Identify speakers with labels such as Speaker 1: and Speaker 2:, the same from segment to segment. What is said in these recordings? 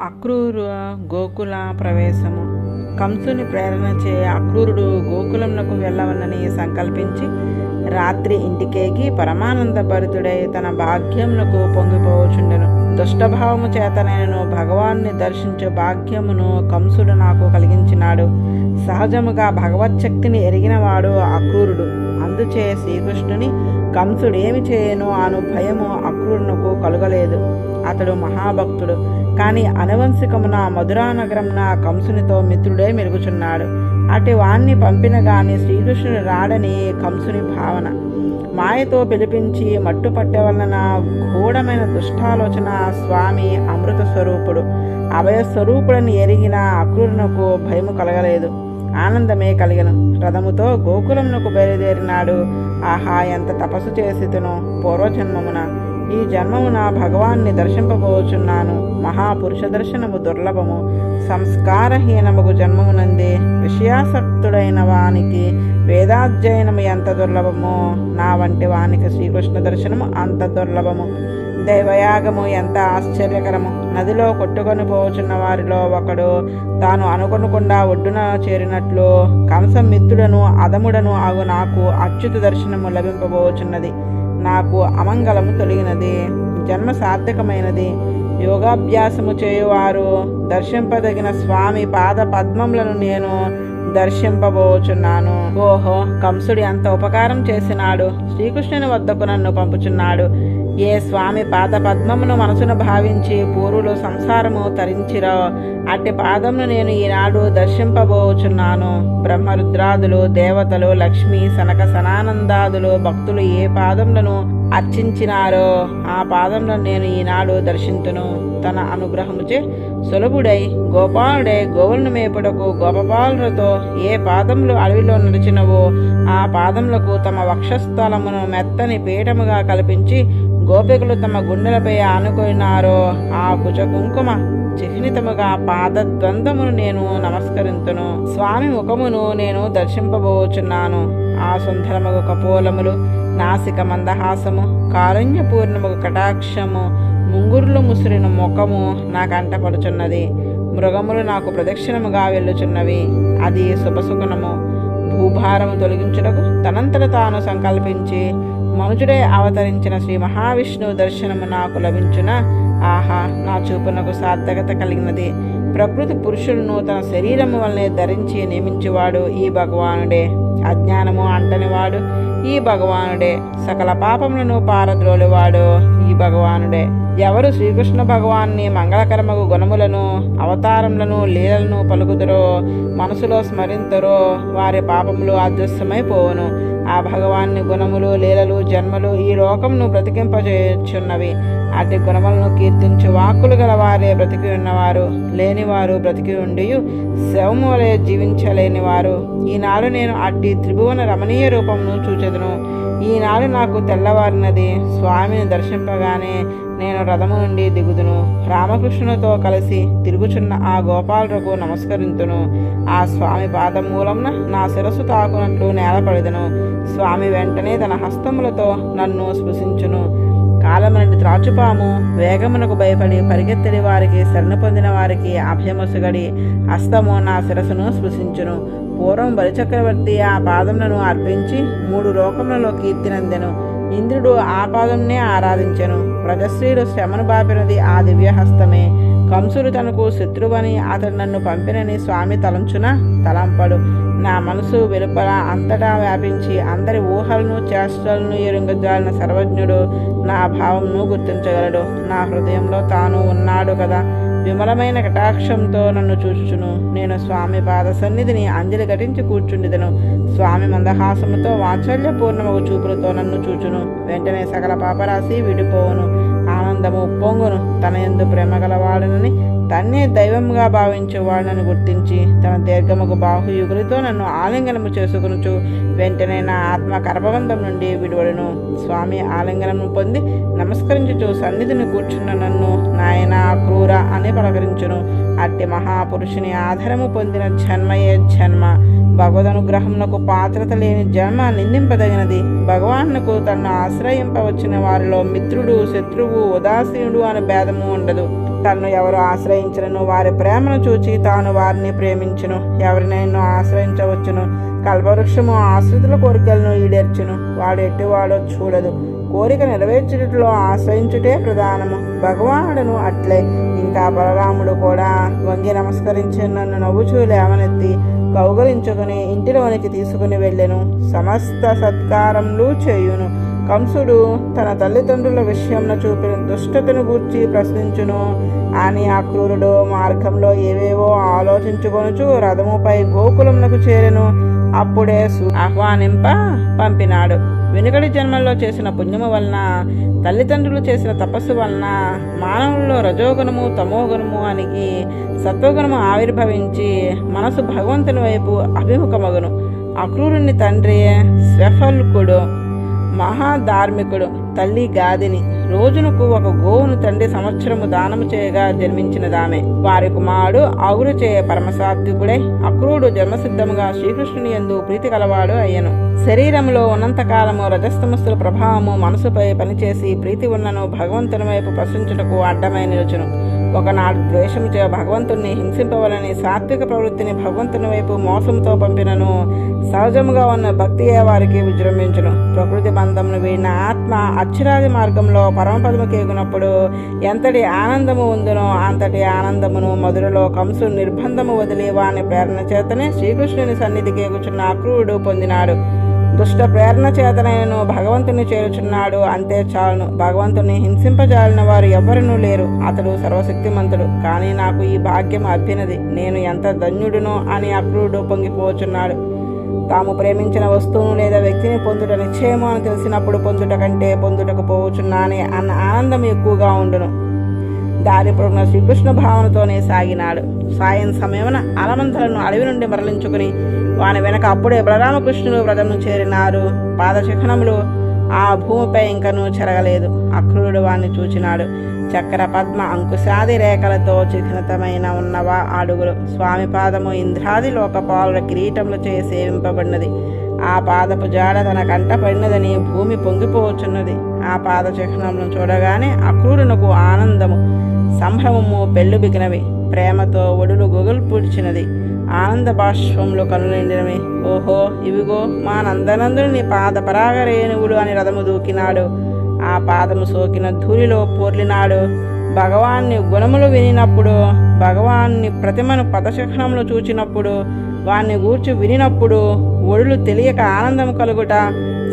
Speaker 1: అక్రూరు గోకుల ప్రవేశము. కంసుని ప్రేరణచే అక్రూరుడు గోకులంనకు వెళ్ళవలనని సంకల్పించి రాత్రి ఇంటికేగి పరమానంద భరితుడై తన భాగ్యమునకు పొంగిపోవచుండెను. దుష్టభావము చేత నేను భగవాన్ని దర్శించే భాగ్యమును కంసుడు నాకు కలిగించినాడు. సహజముగా భగవచ్చక్తిని ఎరిగినవాడు అక్రూరుడు. అందుచే శ్రీకృష్ణుని కంసుడేమి చేయను అను భయము అక్రూరునకు కలుగలేదు. అతడు మహాభక్తుడు. కానీ అనువంశికమున మధురానగరమున కంసునితో మిత్రుడే మెరుగుచున్నాడు. అటు వాణ్ణి పంపిన గాని శ్రీకృష్ణుడు రాడని కంసుని భావన. మాయతో పిలిపించి మట్టు పట్టేవలన గూఢమైన దుష్టాలోచన. స్వామి అమృత స్వరూపుడు, అభయస్వరూపుడని ఎరిగిన అక్రూరునకు భయము కలగలేదు, ఆనందమే కలిగను. రథముతో గోకులమునకు బయలుదేరినాడు. ఆహా, ఎంత తపస్సు చేసితునో పూర్వజన్మమున. ఈ జన్మమున భగవాన్ని దర్శింపబోచున్నాను. మహాపురుష దర్శనము దుర్లభము. సంస్కారహీనముగు జన్మమునందే విషయాసక్తుడైన వానికి వేదాధ్యయనము ఎంత దుర్లభమో, నా వంటి వానికి శ్రీకృష్ణ దర్శనము అంత దుర్లభము. దైవయాగము ఎంత ఆశ్చర్యకరము. నదిలో కొట్టుకొని పోచున్న వారిలో ఒకడు తాను అనుకొనకుండా ఒడ్డున చేరినట్లు కంసమిత్రుడను అదముడను అగు నాకు అచ్యుత దర్శనము లభింపబోచున్నది. నాకు అమంగళము తొలగినది, జన్మ సార్థకమైనది. యోగాభ్యాసము చేయువారు దర్శింపదగిన స్వామి పాద పద్మములను నేను దర్శింపబోచున్నాను. ఓహో, కంసుడి అంత ఉపకారం చేసినాడు. శ్రీకృష్ణుని వద్దకు నన్ను పంపుచున్నాడు. ఏ స్వామి పాద పద్మమును మనసును భావించి పూర్వులు సంసారము తరించిరో అట్టి పాదమును నేను ఈనాడు దర్శింపబోచున్నాను. బ్రహ్మరుద్రాదులు, దేవతలు, లక్ష్మి, సనక సనానందాదులు భక్తులు ఏ పాదములను అర్చించినారో ఆ పాదములను నేను ఈనాడు దర్శింతును. తన అనుగ్రహముచే సులభుడై గోపాలుడై గోవులను మేపుటకు గోపపాలులతో ఏ పాదములు అడవిలో నడిచినవో ఆ పాదములకు తమ వక్షస్థలమును మెత్తని పీఠముగా కల్పించి గోపికలు తమ గుండెలపై ఆనుకొనినారో ఆ కుచ కుంకుమ చిహ్నితముగా పాదద్వందమును నేను నమస్కరింతును. స్వామి ముఖమును నేను దర్శింపబోచున్నాను. ఆ సుందరముగు కపోలములు, నాసిక మందహాసము, కారుణ్యపూర్ణముగు కటాక్షము, ముంగురులు ముసిరిన ముఖము నా కంటపడుచున్నది. మృగములు నాకు ప్రదక్షిణముగా వెళ్ళుచున్నవి. అది శుభసుగుణము. భూభారము తొలగించుటకు తనంతట తాను సంకల్పించి మనుజుడే అవతరించిన శ్రీ మహావిష్ణువు దర్శనము నాకు లభించున. ఆహా, నా చూపునకు సార్థకత కలిగినది. ప్రకృతి పురుషులను తన శరీరము వలనే ధరించి నియమించువాడు ఈ భగవానుడే. అజ్ఞానము అంటనివాడు ఈ భగవానుడే. సకల పాపములను పారద్రోలివాడు ఈ భగవానుడే. ఎవరు శ్రీకృష్ణ భగవాన్ని మంగళకరమగు గుణములను, అవతారములను, లీలలను పలుకుదరో, మనసులో స్మరింతరో వారి పాపములు అదృశ్యమైపోవును. ఆ భగవాన్ని గుణములు, లీలలు, జన్మలు ఈ లోకమును బ్రతికింపచేయుచున్నవి. అట్టి గుణములను కీర్తించు వాక్కులు గల వారే బ్రతికి ఉన్నవారు. లేనివారు బ్రతికి ఉండి శవము వలె జీవించలేనివారు. ఈనాడు నేను అట్టి త్రిభువన రమణీయ రూపమును చూచెదను. ఈనాడు నాకు తెల్లవారినది. స్వామిని దర్శింపగానే నేను రథము నుండి దిగుదును. రామకృష్ణునితో కలిసి తిరుగుచున్న ఆ గోపాలులకు నమస్కరింతును. ఆ స్వామి పాదమూలమున నా శిరస్సు తాకునట్లు నేలపడెదను. స్వామి వెంటనే తన హస్తములతో నన్ను స్పృశించును. కాలమనటి త్రాచుపాము వేగమునకు భయపడి పరిగెత్తడి వారికి, శరణ పొందిన వారికి అభయమొసగడి హస్తము నా శిరస్సును స్పృశించును. పూర్వం బలిచక్రవర్తి ఆ పాదములను అర్పించి 3 లోకములలో కీర్తినందెను. ఇంద్రుడు ఆ పాదంనే ఆరాధించెను. ప్రజశ్రీలు శ్రమను బాపినది ఆ దివ్యహస్తమే. కంసుడు తనకు శత్రువని అతడు నన్ను పంపినని స్వామి తలంచున తలంపడు. నా మనసు వెలుపల అంతటా వ్యాపించి అందరి ఊహలను, చేష్టలను ఎరుంగజాలిన సర్వజ్ఞుడు నా భావంను గుర్తించగలడు. నా హృదయంలో తాను ఉన్నాడు కదా. విమలమైన కటాక్షంతో నన్ను చూచుచును. నేను స్వామి పాద సన్నిధిని అంజలి ఘటించి కూర్చుండిదను. స్వామి మందహాసముతో వాత్సల్యపూర్ణమగు చూపులతో నన్ను చూచును. వెంటనే సకల పాపరాశి విడిపోవును. ఆనందము ఉప్పొంగును. తన యందు ప్రేమ గలవాడునని, తన్నే దైవముగా భావించేవాడునని గుర్తించి తన దీర్ఘముగు బాహుయుగులతో నన్ను ఆలింగనము చేసుకునుచు వెంటనే నా ఆత్మ గర్భబంధం నుండి విడివడును. స్వామి ఆలింగనము పొంది నమస్కరించుచు సన్నిధిని కూర్చున్న నన్ను నాయన క్రూర అని పలకరించును. అట్టి మహాపురుషుని ఆధారము పొందిన జన్మయే జన్మ. భగవదనుగ్రహమునకు పాత్రత లేని జన్మ నిందింపదగినది. భగవానుకు తన్ను ఆశ్రయింపవచ్చిన వారిలో మిత్రుడు, శత్రువు, ఉదాసీనుడు అనే భేదము ఉండదు. తన్ను ఎవరు ఆశ్రయించను వారి ప్రేమను చూచి తాను వారిని ప్రేమించును. ఎవరినైనా ఆశ్రయించవచ్చును. కల్పవృక్షము ఆశ్రితుల కోరికలను ఈడేర్చును. వాడు ఎట్టివాడో చూడదు. కోరిక నెరవేర్చుటలో ఆశ్రయించుటే ప్రధానము. భగవానుడును అట్లే. ఇంకా బలరాముడు కూడా వంగి నమస్కరించి నన్ను నవ్వుచూ లేవనెత్తి కౌగలించుకుని ఇంటిలోనికి తీసుకుని వెళ్ళెను. సమస్త సత్కారములు చేయును. కంసుడు తన తల్లిదండ్రుల విషయంలో చూపిన దుష్టతను గూర్చి ప్రశ్నించును అని ఆ క్రూరుడు మార్గంలో ఏవేవో ఆలోచించుకొనుచు రథముపై గోకులమునకు చేరెను. అప్పుడే ఆహ్వానింప పంపినాడు. వెనుకటి జన్మల్లో చేసిన పుణ్యము వలన, తల్లిదండ్రులు చేసిన తపస్సు వలన మానవుల్లో రజోగుణము తమోగుణము అనికి సత్వగుణము ఆవిర్భవించి మనసు భగవంతుని వైపు అభిముఖమగును. అక్రూరుని తండ్రి శ్వఫల్కుడు మహాధార్మికుడు. తల్లి గాదిని. రోజునకు ఒక గోవును తండ్రి సంవత్సరము దానము చేయగా జన్మించినదామె. వారి కుమారుడు ఆగురు చేయ పరమసాత్వికుడై అక్రూరుడు జన్మసిద్ధముగా శ్రీకృష్ణుని యందు ప్రీతి కలవాడు అయ్యను. శరీరంలో ఉన్నంతకాలము రజస్తమస్సుల ప్రభావము మనసుపై పనిచేసి ప్రీతి ఉన్నను భగవంతుని వైపు ప్రశ్నించుటకు అడ్డమై నిలుచును. ఒకనాడు ద్వేషము చే భగవంతుణ్ణి హింసింపవలని సాత్విక ప్రవృత్తిని భగవంతుని వైపు మోసంతో పంపినను సహజముగా ఉన్న భక్తియే వారికి విజృంభించును. ప్రకృతి బంధమును వీడిన ఆత్మ అక్షరాది మార్గంలో పరమపదముకి ఎగినప్పుడు ఎంతటి ఆనందము ఉందునో అంతటి ఆనందమును మధురలో కంసుడు నిర్బంధము వదిలి వాని ప్రేరణ చేతనే శ్రీకృష్ణుని సన్నిధికి ఎగుచున్న అక్రూరుడు పొందినాడు. దుష్ట ప్రేరణ చేతనైనను భగవంతుని చేరుచున్నాడు. అంతే చాలును. భగవంతుని హింసింపజాలిన వారు ఎవ్వరూ లేరు. అతడు సర్వశక్తిమంతుడు. కానీ నాకు ఈ భాగ్యం అభ్యనది. నేను ఎంత ధన్యుడునో అని అక్రూరుడు పొంగిపోచున్నాడు. తాము ప్రేమించిన వస్తువును లేదా వ్యక్తిని పొందుట నిశ్చయమో అని తెలిసినప్పుడు పొందుట కంటే పొందుటకు పోవచ్చున్నానే అన్న ఆనందం ఎక్కువగా ఉండును. దారి పొరుగున శ్రీకృష్ణ భావనతోనే సాగినాడు. సాయం సమయమున అలమంతలను అడవి నుండి మరలించుకుని వాని వెనక అప్పుడే బలరామకృష్ణులు వ్రతమును చేరినారు. పాదచిహ్నములు ఆ భూమిపై ఇంకనూ చెరగలేదు. అక్రూరుడు వాణ్ణి చూచినాడు. చక్ర పద్మ అంకుశాది రేఖలతో చిహ్నితమైన ఉన్నవా అడుగులు. స్వామి పాదము ఇంద్రాది లోకపాలుల కిరీటములచే సేవింపబడినది. ఆ పాదపు జాడ తన కంట పడినదని భూమి పొంగిపోవచ్చున్నది. ఆ పాద చిహ్నములను చూడగానే అక్రూరునకు ఆనందము సంభ్రమము పెళ్ళుబికినవి. ప్రేమతో ఒడులు గొగుల్పుడిచినది. ఆనంద బాష్పంలో కనునిండినవి. ఓహో, ఇవిగో మా నందనందుని పాద పరాగరేణువులు అని రథము దూకినాడు. ఆ పాదము సోకిన ధూళిలో పోర్లినాడు. భగవాన్ని గుణములు వినినప్పుడు, భగవాన్ని ప్రతిమను పదచిహ్నములు చూచినప్పుడు, వాణ్ణి గూర్చి వినినప్పుడు ఒడులు తెలియక ఆనందము కలుగుట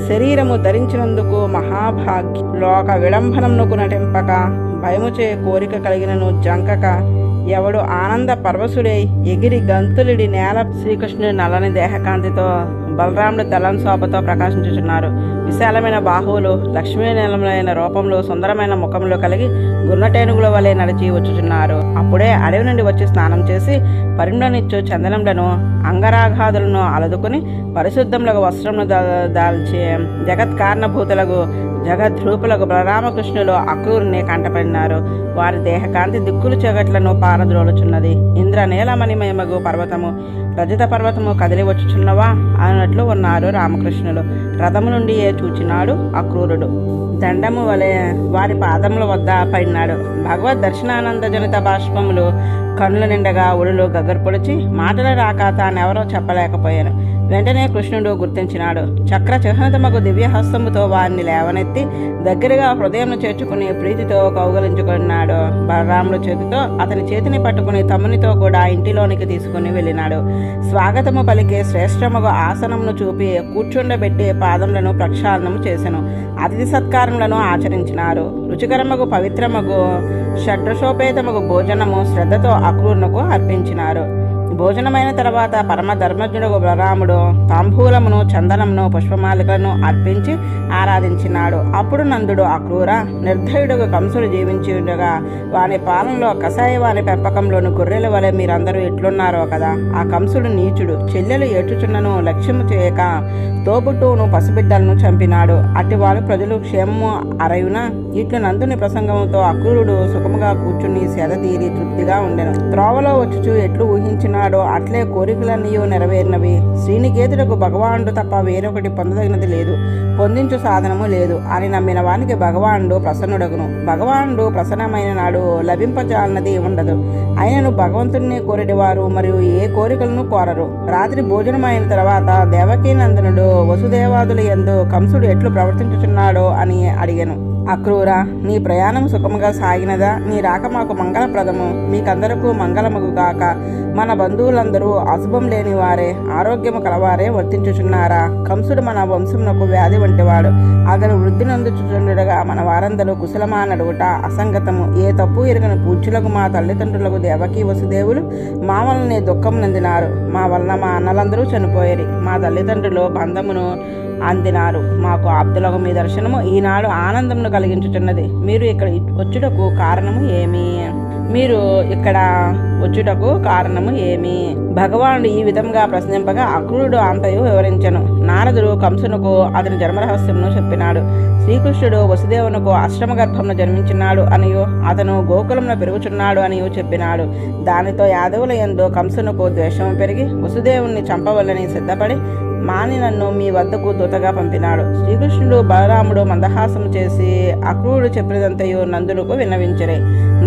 Speaker 1: శరీరము ధరించినందుకు మహాభాగ్యం. లోక విడంబనమునకు నటింపక భయముచే కోరిక కలిగినను జంకక ఎవడు ఆనంద పరవశుడై ఎగిరి గంతులిడి నేల. శ్రీకృష్ణుడి నల్లని దేహకాంతితో బలరాముడు తెల్లని శోభతో ప్రకాశించుచున్నారు. విశాలమైన బాహువులు లక్ష్మీనీలములైన రూపంలో సుందరమైన ముఖంలో కలిగి గున్నటేనుగుల వలె నడిచి వచ్చుచున్నారు. అప్పుడే అడవి నుండి వచ్చి స్నానం చేసి పరిమళనిచ్చు చందనములను అంగరాగాదులను అలదుకుని పరిశుద్ధములకు వస్త్రమును దాల్చి జగత్ కారణభూతులకు జగద్రూపులకు బలరామకృష్ణులు అక్రూరుని కంటపడినారు. వారి దేహకాంతి దిక్కులు చీకట్లను పారద్రోలుచున్నది. ఇంద్ర నీలమణిమయమగు పర్వతము రజత పర్వతము కదిలి వచ్చుచున్నవా అన్నట్లు ఉన్నారు రామకృష్ణులు. రథము నుండి చూచినాడు అక్రూరుడు. దండము వలె వారి పాదముల వద్ద పడినాడు. భగవద్ దర్శనానంద జనిత బాష్పములు కనుల నిండగా ఒడిలో గగ్గరపొడిచి మాటలు రాక తానెవరో చెప్పలేకపోయాను. వెంటనే కృష్ణుడు గుర్తించినాడు. చక్ర చిహ్నితమగు దివ్యహస్తముతో వారిని లేవనెత్తి దగ్గరగా హృదయం చేర్చుకుని ప్రీతితో కౌగలించుకున్నాడు. బలరాముడు చేతితో అతని చేతిని పట్టుకుని తమ్మునితో కూడా ఇంటిలోనికి తీసుకుని వెళ్ళినాడు. స్వాగతము పలికే శ్రేష్టమగు ఆసనమును చూపి కూర్చుండబెట్టి పాదములను ప్రక్షాళనము చేసెను. అతిథి సత్కారములను ఆచరించినారు. రుచికరమగు పవిత్రమగు షడ్రసోపేతమగు భోజనము శ్రద్ధతో అక్రూరునకు అర్పించినారు. భోజనమైన తర్వాత పరమ ధర్మజ్ఞుడు బలరాముడు తాంబూలమును చందనమును పుష్పమాలికలను అర్పించి ఆరాధించినాడు. అప్పుడు నందుడు అక్రూర నిర్దయుడుగా కంసుడు జీవించి ఉండగా వాని పాలనలో కషాయ వాని పెంపకంలోని గొర్రెల వలె మీరందరూ ఎట్లున్నారో కదా. ఆ కంసుడు నీచుడు. చెల్లెలు ఏడ్చుచున్నను లక్ష్యము చేయక తోబుట్టును పసిబిడ్డలను చంపినాడు. అట్టివారు ప్రజలు క్షేమము అరయున. ఇట్లు నందుని ప్రసంగముతో అక్రూరుడు సుఖముగా కూర్చుని సేద తీరి తృప్తి బుద్ధిగా ఉండెను. త్రోవలో వచ్చుచు ఎట్లు ఊహించినాడో అట్లే కోరికలన్నీ నెరవేరినవి. శ్రీనికేతులకు భగవానుడు తప్ప వేరొకటి పొందదగినది లేదు, పొందించు సాధనము లేదు అని నమ్మిన వానికి భగవానుడు ప్రసన్నుడగును. భగవానుడు ప్రసన్నమైన నాడు లభింపజాలన్నది ఉండదు. ఆయనను భగవంతుడిని కోరినవారు మరియు ఏ కోరికలను కోరరు. రాత్రి భోజనమైన తర్వాత దేవకీనందనుడు వసుదేవాదుల యందు కంసుడు ఎట్లు ప్రవర్తించుచున్నాడో అని అడిగెను. అక్రూర, నీ ప్రయాణం సుఖముగా సాగినదా? నీ రాక మాకు మంగళప్రదము, మీకందరకు మంగళముగాక. మన బంధువులందరూ అశుభం లేని వారే, ఆరోగ్యము కలవారే వర్తించుచున్నారా? కంసుడు మన వంశమునకు వ్యాధి వంటివాడు. అతను వృద్ధి నందుచుండగా మన వారందరూ కుశలమా నడుగుట అసంగతము. ఏ తప్పు ఎరుగని పూజ్యులకు మా తల్లిదండ్రులకు దేవకీ వసుదేవులు మా వలన దుఃఖం నందినారు. మా వలన మా అన్నలందరూ చనిపోయేరి. మా తల్లిదండ్రులు బంధమును అందినారు. మాకు ఆప్తులకు మీ దర్శనము ఈనాడు ఆనందమును కలిగించుచున్నది. మీరు ఇక్కడ వచ్చుటకు కారణము ఏమి? భగవానుడు ఈ విధంగా ప్రశ్నింపగా అక్రూరుడు అంతయు వివరించెను. నారదుడు కంసునకు అతని జన్మరహస్యమును చెప్పినాడు. శ్రీకృష్ణుడు వసుదేవునకు అష్టమ గర్భమును జన్మించినాడు అనియు అతను గోకులంలో పెరుగుచున్నాడు అనియు చెప్పినాడు. దానితో యాదవుల యందు కంసునకు ద్వేషము పెరిగి వసుదేవుణ్ణి చంపవల్లని సిద్ధపడి మాని నన్ను మీ వద్దకు దూతగా పంపినాడు. శ్రీకృష్ణుడు బలరాముడు మందహాసము చేసి అక్రూరుడు చెప్పినదంతయు నందులకు విన్నవించరే.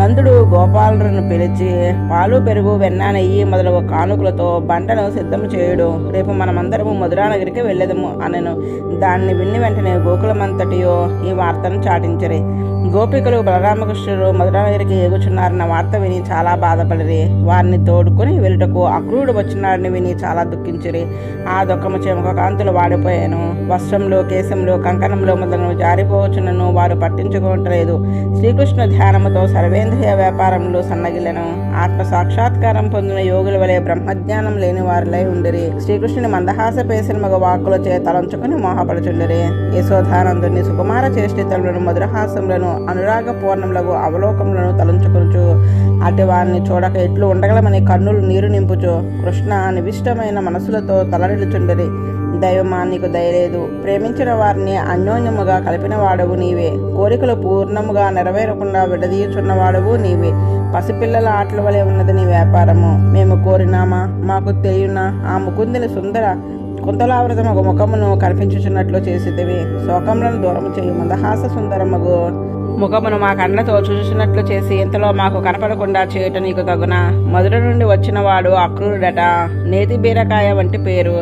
Speaker 1: నందుడు గోపాలులను పిలిచి పాలు, పెరుగు, వెన్న, నెయ్యి మొదలగు కానుకలతో బంటను సిద్ధము చేయుడు. రేపు మనమందరము మధురానగరికి వెళ్ళేదము అనెను. దాన్ని విన్ని వెంటనే గోకులమంతటియో ఈ వార్తను చాటించరే. గోపికలు బలరామకృష్ణుడు మధురానగరికి ఎగుచున్నారన్న వార్త విని చాలా బాధపడిరి. వారిని తోడుకొని వెళ్ళుటకు అక్రూరుడు వచ్చినాడని విని చాలా దుఃఖించిరి. ఆ దుఃఖము చెమక కాంతులు వాడిపోయాను. వస్త్రంలో, కేశంలో, కంకణంలో మొదలగు జారిపోవచ్చునను వారు పట్టించుకోవట్లేదు. శ్రీకృష్ణ ధ్యానముతో సర్వేంద్రియ వ్యాపారములు సన్నగిలను. ఆత్మ సాక్షాత్కారం పొందిన యోగుల వలె బ్రహ్మజ్ఞానం లేని వారిలై ఉండిరి. శ్రీకృష్ణుని మందహాస పేసిన మగ వాక్కులచే తలంచుకుని మోహపడుచుండిరి. యశోధానందుని సుకుమార చేష్టితలను, మధురహాసములను, అనురాగ పూర్ణములకు అవలోకములను తలంచుకొనుచు అటు వారిని చూడక ఎట్లు ఉండగలమని కన్నులు నీరు నింపుచు కృష్ణ నివిష్టమైన మనసులతో తలడిల్చుండిరి. దైవమా, నీకు దయలేదు. ప్రేమించిన వారిని అన్యోన్యముగా కలిపిన వాడవు నీవే. కోరికలు పూర్ణముగా నెరవేరకుండా విడదీయుచున్నవాడవు నీవే. పసిపిల్లల ఆటల వలె ఉన్నది నీ వ్యాపారము. మేము కోరినామా? మాకు తెలియనా? ఆ ముకుందిని సుందర కుంతలావృతమగు ముఖమును కనిపించుచున్నట్లు చేసిదివి. శోకములను దూరము చేయు మందహాస సుందరమగు ముఖమును మా కళ్ళతో చూసినట్లు చేసి ఇంతలో మాకు కనపడకుండా చేయుట నీకు తగునా? మధుర నుండి వచ్చినవాడు అక్రూరుడట. నేతి బీరకాయ వంటి పేరు.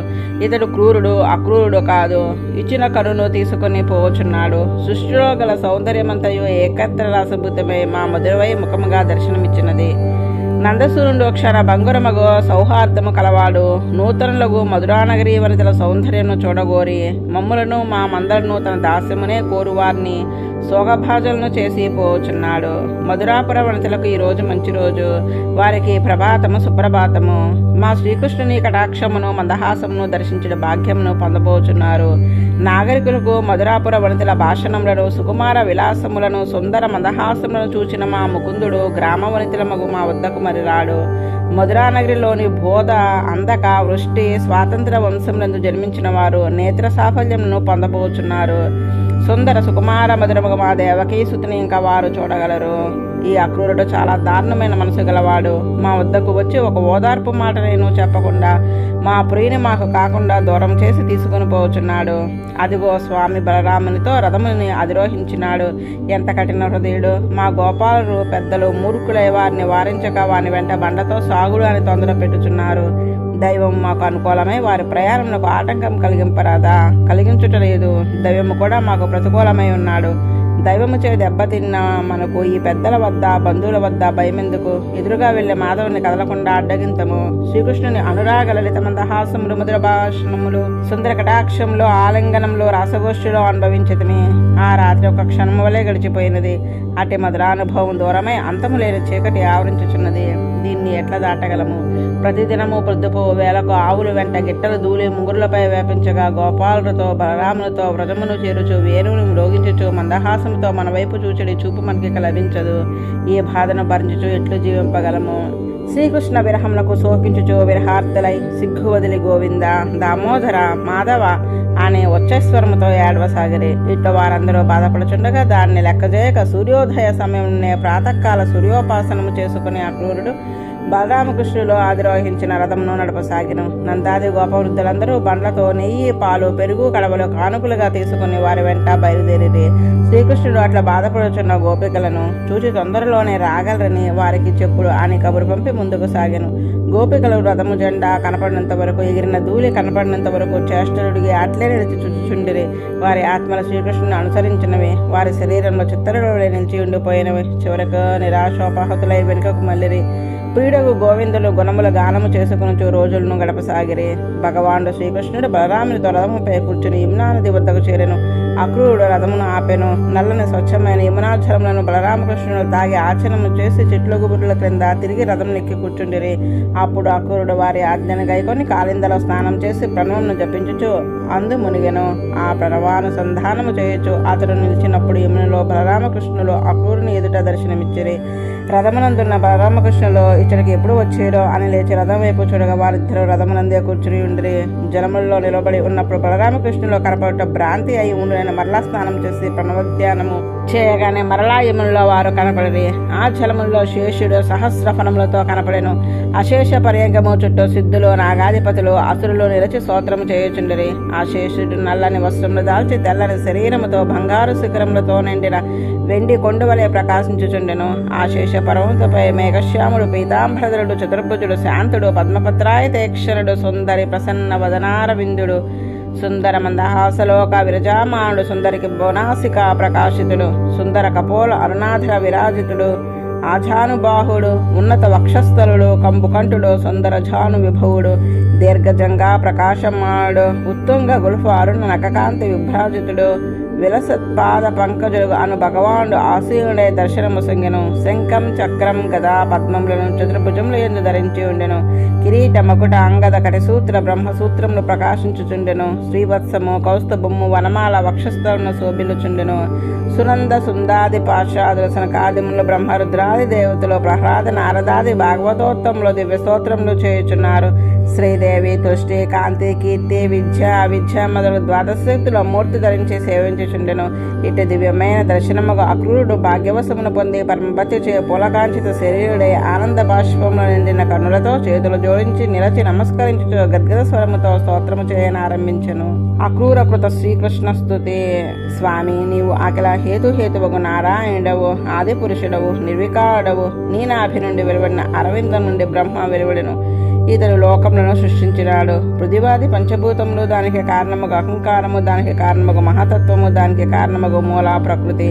Speaker 1: ఇతడు క్రూరుడు, అక్రూరుడు కాదు. ఇచ్చిన కరును తీసుకుని పోవచున్నాడు. సృష్టిలో గల సౌందర్యమంతయు ఏకత్ర రసభూతమై మా మధురవై ముఖముగా దర్శనమిచ్చినది. నందసూరుడు క్షణ భంగురమగు సౌహార్దము కలవాడు. నూతనులకు మధురానగరి వనితల సౌందర్యను చూడగోరి మమ్ములను మా మందలను తన దాస్యమునే కోరువారిని సోగభాజలను చేసి పోచున్నాడు. మధురాపుర వనితలకు ఈరోజు మంచి రోజు. వారికి ప్రభాతము సుప్రభాతము. మా శ్రీకృష్ణుని కటాక్షమును మందహాసమును దర్శించిన భాగ్యమును పొందబోచున్నారు. నాగరికులకు మధురాపుర వనితల భాషణములను, సుకుమార విలాసములను, సుందర మందహాసములను చూచిన మా ముకుందుడు గ్రామ వనితల మగు మా వద్దకు మరి రాడు. మధురానగరిలోని బోధ, అందక, వృష్టి, స్వాతంత్ర వంశములందు జన్మించిన వారు నేత్ర సాఫల్యమును పొందబోచున్నారు. సుందర సుకుమార మధురముగా మా దేవకీ సుతిని ఇంకా వారు చూడగలరు. ఈ అక్రూరుడు చాలా దారుణమైన మనసు గలవాడు. మా వద్దకు వచ్చి ఒక ఓదార్పు మాట నేను చెప్పకుండా మా ప్రియుని మాకు కాకుండా దూరం చేసి తీసుకుని పోచున్నాడు. అదిగో స్వామి బలరామునితో రథముని అధిరోహించినాడు. ఎంత కఠిన హృదయుడు! మా గోపాలు పెద్దలు మూర్ఖులై వారిని వారించక వాని వెంట బండతో సాగుడు అని తొందర పెట్టుచున్నారు. దైవం మాకు అనుకూలమై వారి ప్రయాణమునకు ఆటంకం కలిగించుటలేదు. దైవము కూడా మాకు ప్రతికూలమై ఉన్నాడు. దైవముచే దెబ్బతిన్న మనకు ఈ పెద్దల వద్ద, బంధువుల వద్ద భయమెందుకు? ఎదురుగా వెళ్లే మాధవుని కదలకుండా అడ్డగింతము. శ్రీకృష్ణుని అనురాగ లలిత మందహాసములు, మధుర భాషణములు, సుందర కటాక్షంలో, ఆలింగనంలో, రాసగోష్ఠిలో అనుభవించటమే. ఆ రాత్రి ఒక క్షణము వలె గడిచిపోయినది. అట్టి మధురానుభవం దూరమై అంతము లేని చీకటి ఆవరించుచున్నది. దీన్ని ఎట్లా దాటగలము? ప్రతిదినము పొద్దుపో వేలకు ఆవులు వెంట గిట్టలు దూలి ముంగురులపై వ్యాపించగా గోపాలులతో బలరాములతో వ్రజమును చేరుచు వేణువుని మ్రోగించుచు మందహాసంతో మన వైపు చూచడి చూపు మనకి లభించదు. ఈ బాధను భరించుచు ఎట్లు జీవింపగలము? శ్రీకృష్ణ విరహములకు శోకించుచు విరహార్తులై సిగ్గు వదిలి గోవింద దామోదర మాధవ అనే ఉచ్చస్వరముతో ఏడవసాగిరి. ఇట్లా వారందరూ బాధపడుచుండగా దాన్ని లెక్కజేయక సూర్యోదయ సమయంలోనే ప్రాతకాల సూర్యోపాసనము చేసుకుని అక్రూరుడు బలరామకృష్ణులు ఆదిరోహించిన రథమును నడపసాగిను. నందాది గోపవృద్ధులందరూ బండ్లతో నెయ్యి, పాలు, పెరుగు, కడవలు కానుకలుగా తీసుకుని వారి వెంట బయలుదేరి శ్రీకృష్ణుడు అట్లా బాధపడుచున్న గోపికలను చూచి తొందరలోనే రాగలరని వారికి చెప్పుడు అని కబురు పంపి ముందుకు సాగాను. గోపికలు రథము జెండా కనపడినంత వరకు, ఎగిరిన ధూళి కనపడినంత వరకు చేష్టలుడిగి అట్లే నిలిచి చూచుచుండిరి. వారి ఆత్మల శ్రీకృష్ణుని అనుసరించినవి, వారి శరీరంలో చిత్తరులో నిలిచి ఉండిపోయినవి. చివరకు నిరాశోపాహతులై వెనుకకు మళ్ళిరి. పీడగు గోవిందులు గుణముల గానము చేసుకుని రోజులను గడపసాగిరి. భగవానుడు శ్రీకృష్ణుడు బలరామునితో రథముపై కూర్చుని యమునా నది వద్దకు చేరెను. అక్రూరుడు రథమును ఆపెను. నల్లని స్వచ్ఛమైన యమునా జలములను బలరామకృష్ణుడు తాగి ఆచరణము చేసి చెట్లు గుబుర్ల క్రింద తిరిగి రథం నెక్కి కూర్చుండిరి. అప్పుడు అక్రూరుడు వారి ఆజ్ఞను గైకొని కాలిందలో స్నానం చేసి ప్రణవమును జపించుచు అందు మునిగెను. ఆ ప్రణవానుసంధానము చేయొచ్చు అతడు నిలిచినప్పుడు యమునలో బలరామకృష్ణులు అక్రూరుని ఎదుట దర్శనమిచ్చిరి. రథమునందున్న బలరామకృష్ణులు ఇచ్చడికి ఎప్పుడు వచ్చారో అని లేచి రథం వైపు చూడగా వారిద్దరూ రథమునందే కూర్చుని ఉండిరి. జలములలో నిలబడి ఉన్నప్పుడు బలరామకృష్ణులు కనపడట భ్రాంతి అయి ఉండునని మరలా స్నానం చేసి ప్రణవధ్యానము చేయగానే మరలా యమునలో వారు కనపడిరి. ఆ జలములలో శేషుడు సహస్ర ఫలములతో కనపడెను. అశేష పర్యంగము చుట్టూ సిద్ధులు, నాగాధిపతులు, అసురులు నిలిచి స్తోత్రము చేయుచుండిరి. ఆ శేషుడు నల్లని వస్త్రములు దాల్చి తెల్లని శరీరముతో బంగారు శిఖరములతో నిండిన వెండి కొండ వలె ప్రకాశించుచుండెను. ఆ శేష పర్వతపై మేఘశ్యాముడు, పీతాంబరధరుడు, చతుర్భుజుడు, శాంతుడు, పద్మపత్రాయతేక్షరుడు, సుందరి ప్రసన్న వదనారవిందుడు, సుందర మందహాసలోక విరజామానుడు, సుందరికి బోనాసిక ప్రకాశితుడు, సుందర కపోల అరుణాధర విరాజితుడు, ఆజానుబాహుడు, ఉన్నత వక్షస్థలుడు, కంబుకంఠుడు, సుందర జాను విభవుడు, దీర్ఘజంగా ప్రకాశమానుడు, ఉత్తుంగ గుల్ఫ అరుణ నకకాంతి విభ్రాజితుడు, విలసత్పాద పంకజుడు అను భగవానుడు ఆసీనుడే దర్శనము సంగెను. శంఖం, చక్రం, గదా, పద్మములను చతుర్భుజముల యందు ధరించి ఉండెను. కిరీట, మకుట, అంగద, కటిసూత్ర, బ్రహ్మసూత్రములు ప్రకాశించుచుండెను. శ్రీవత్సము, కౌస్తుభము, వనమాల వక్షస్థలను శోభిల్లుచుండెను. సునంద సుందాది పార్షాదుల సనకాదిములు, బ్రహ్మరుద్రాది దేవతలు, ప్రహ్లాద, నారదాది భాగవతోత్తములు దివ్య స్తోత్రములు చేయుచున్నారు. శ్రీదేవి, తుష్టి, కాంతి, కీర్తి, విద్య మొదలు ద్వాదశక్తుల మూర్తి ధరించి సేవించుచుండెను. ఇటు దివ్యమైన దర్శనముగా అక్రూరుడు భాగ్యవశమును పొంది పరమభక్తి చే పులకాంచిత శరీరుడై ఆనంద బాష్పములు నిండిన కన్నులతో చేతులు జోడించి నిలచి నమస్కరించుచు గద్గద స్వరముతో స్తోత్రము చేయనారంభించెను. అక్రూరకృత శ్రీకృష్ణ స్తుతి. స్వామి, నీవు అఖిల హేతువగు నారాయణుడవు, ఆది పురుషుడవు, నిర్వికారుడవు. నీ నాభి నుండి వెలువడిన అరవిందం నుండి బ్రహ్మ వెలువడెను. ఇతడు లోకములను సృష్టించినాడు. పృథివాది పంచభూతములు, దానికి కారణముగా అహంకారము, దానికి కారణముగా మహతత్వము, దానికి కారణముగా మూల ప్రకృతి,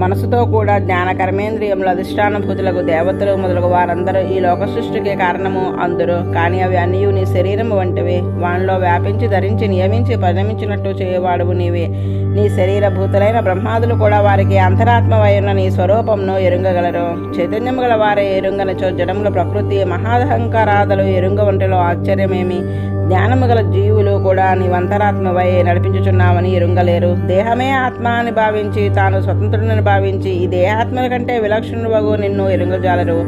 Speaker 1: మనసుతో కూడా జ్ఞాన కర్మేంద్రియములు, అధిష్టానుభూతులకు దేవతలు మొదలగు వారందరూ ఈ లోక సృష్టికి కారణము అందరు. కానీ అవి అన్నీ నీ శరీరము వంటివి. వానిలో వ్యాపించి ధరించి నియమించి పరిణమించినట్టు చేయవాడువు నీవే. నీ శరీరభూతులైన బ్రహ్మాదులు కూడా వారికి అంతరాత్మవైన నీ స్వరూపంను ఎరుంగగలరు. చైతన్యము గల వారే ఎరుంగనచో జడముల ప్రకృతి మహాదహంకారాదలు ఎరుంగ వంటిలో ఆశ్చర్యమేమి. జ్ఞానము గల జీవులు కూడా నీవంతరాత్మవై నడిపించుచున్నావని ఎరుంగలేరు. దేహమే ఆత్మ అని భావించి తాను స్వతంత్రుడిని భావించి ఈ దేహాత్మల కంటే విలక్షణువగు నిన్ను ఎరుంగజాలరు.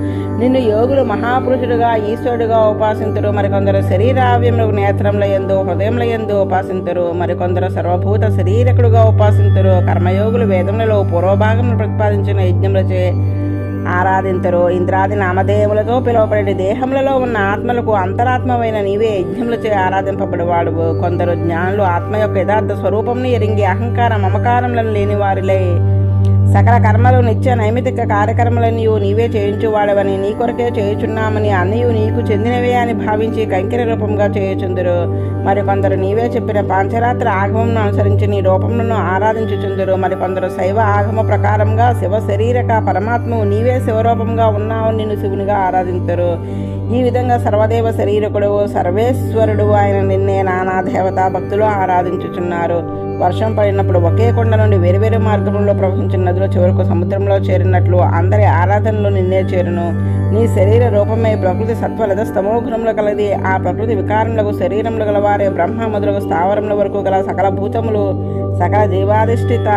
Speaker 1: నిన్ను యోగులు మహాపురుషుడుగా, ఈశ్వరుడుగా ఉపాసింతురు. మరికొందరు శరీరావ్యములకు నేత్రముల యందు, హృదయముల యందు ఉపాసింతురు. మరికొందరు సర్వభూత శరీరకుడుగా ఉపాసింతురు. కర్మయోగులు వేదములలో పూర్వభాగమును ప్రతిపాదించిన యజ్ఞములచే ఆరాధింతరు. ఇంద్రాది నామదేవులతో పిలువబడే దేహములలో ఉన్న ఆత్మలకు అంతరాత్మమైన నీవే యజ్ఞములచే ఆరాధింపబడేవాడువు. కొందరు జ్ఞానులు ఆత్మ యొక్క యథార్థ స్వరూపంను ఎరింగి అహంకార మమకారములను లేని వారిలే సకల కర్మలు నిత్య నైమితిక కార్యక్రమాలను నీవే చేయించువాడవని, నీ కొరకే చేయుచున్నామని, అన్నీ నీకు చెందినవే అని భావించి కైంకర్య రూపంగా చేయుచుందురు. మరికొందరు నీవే చెప్పిన పాంచరాత్ర ఆగమమును అనుసరించి నీ రూపములను ఆరాధించుచుందురు. మరికొందరు శైవ ఆగమ ప్రకారంగా శివ శరీరక పరమాత్మవు నీవే శివరూపంగా ఉన్నావు, నిన్ను శివునిగా ఆరాధించరు. ఈ విధంగా సర్వదేవ శరీరకుడు, సర్వేశ్వరుడు ఆయన నిన్నే నానా దేవతా భక్తులు ఆరాధించుచున్నారు. వర్షం పడినప్పుడు ఒకే కొండ నుండి వేరువేరు మార్గంలో ప్రవహించిన నదులు చివరకు సముద్రంలో చేరినట్లు అందరి ఆరాధనలు నిన్నే చేరును. నీ శరీర రూపమే ప్రకృతి సత్వలద స్తమోగుణములు కలది. ఆ ప్రకృతి వికారములకు శరీరములు గలవారే బ్రహ్మ మొదలగు స్థావరముల వరకు గల సకల భూతములు, సకల జీవాధిష్ఠిత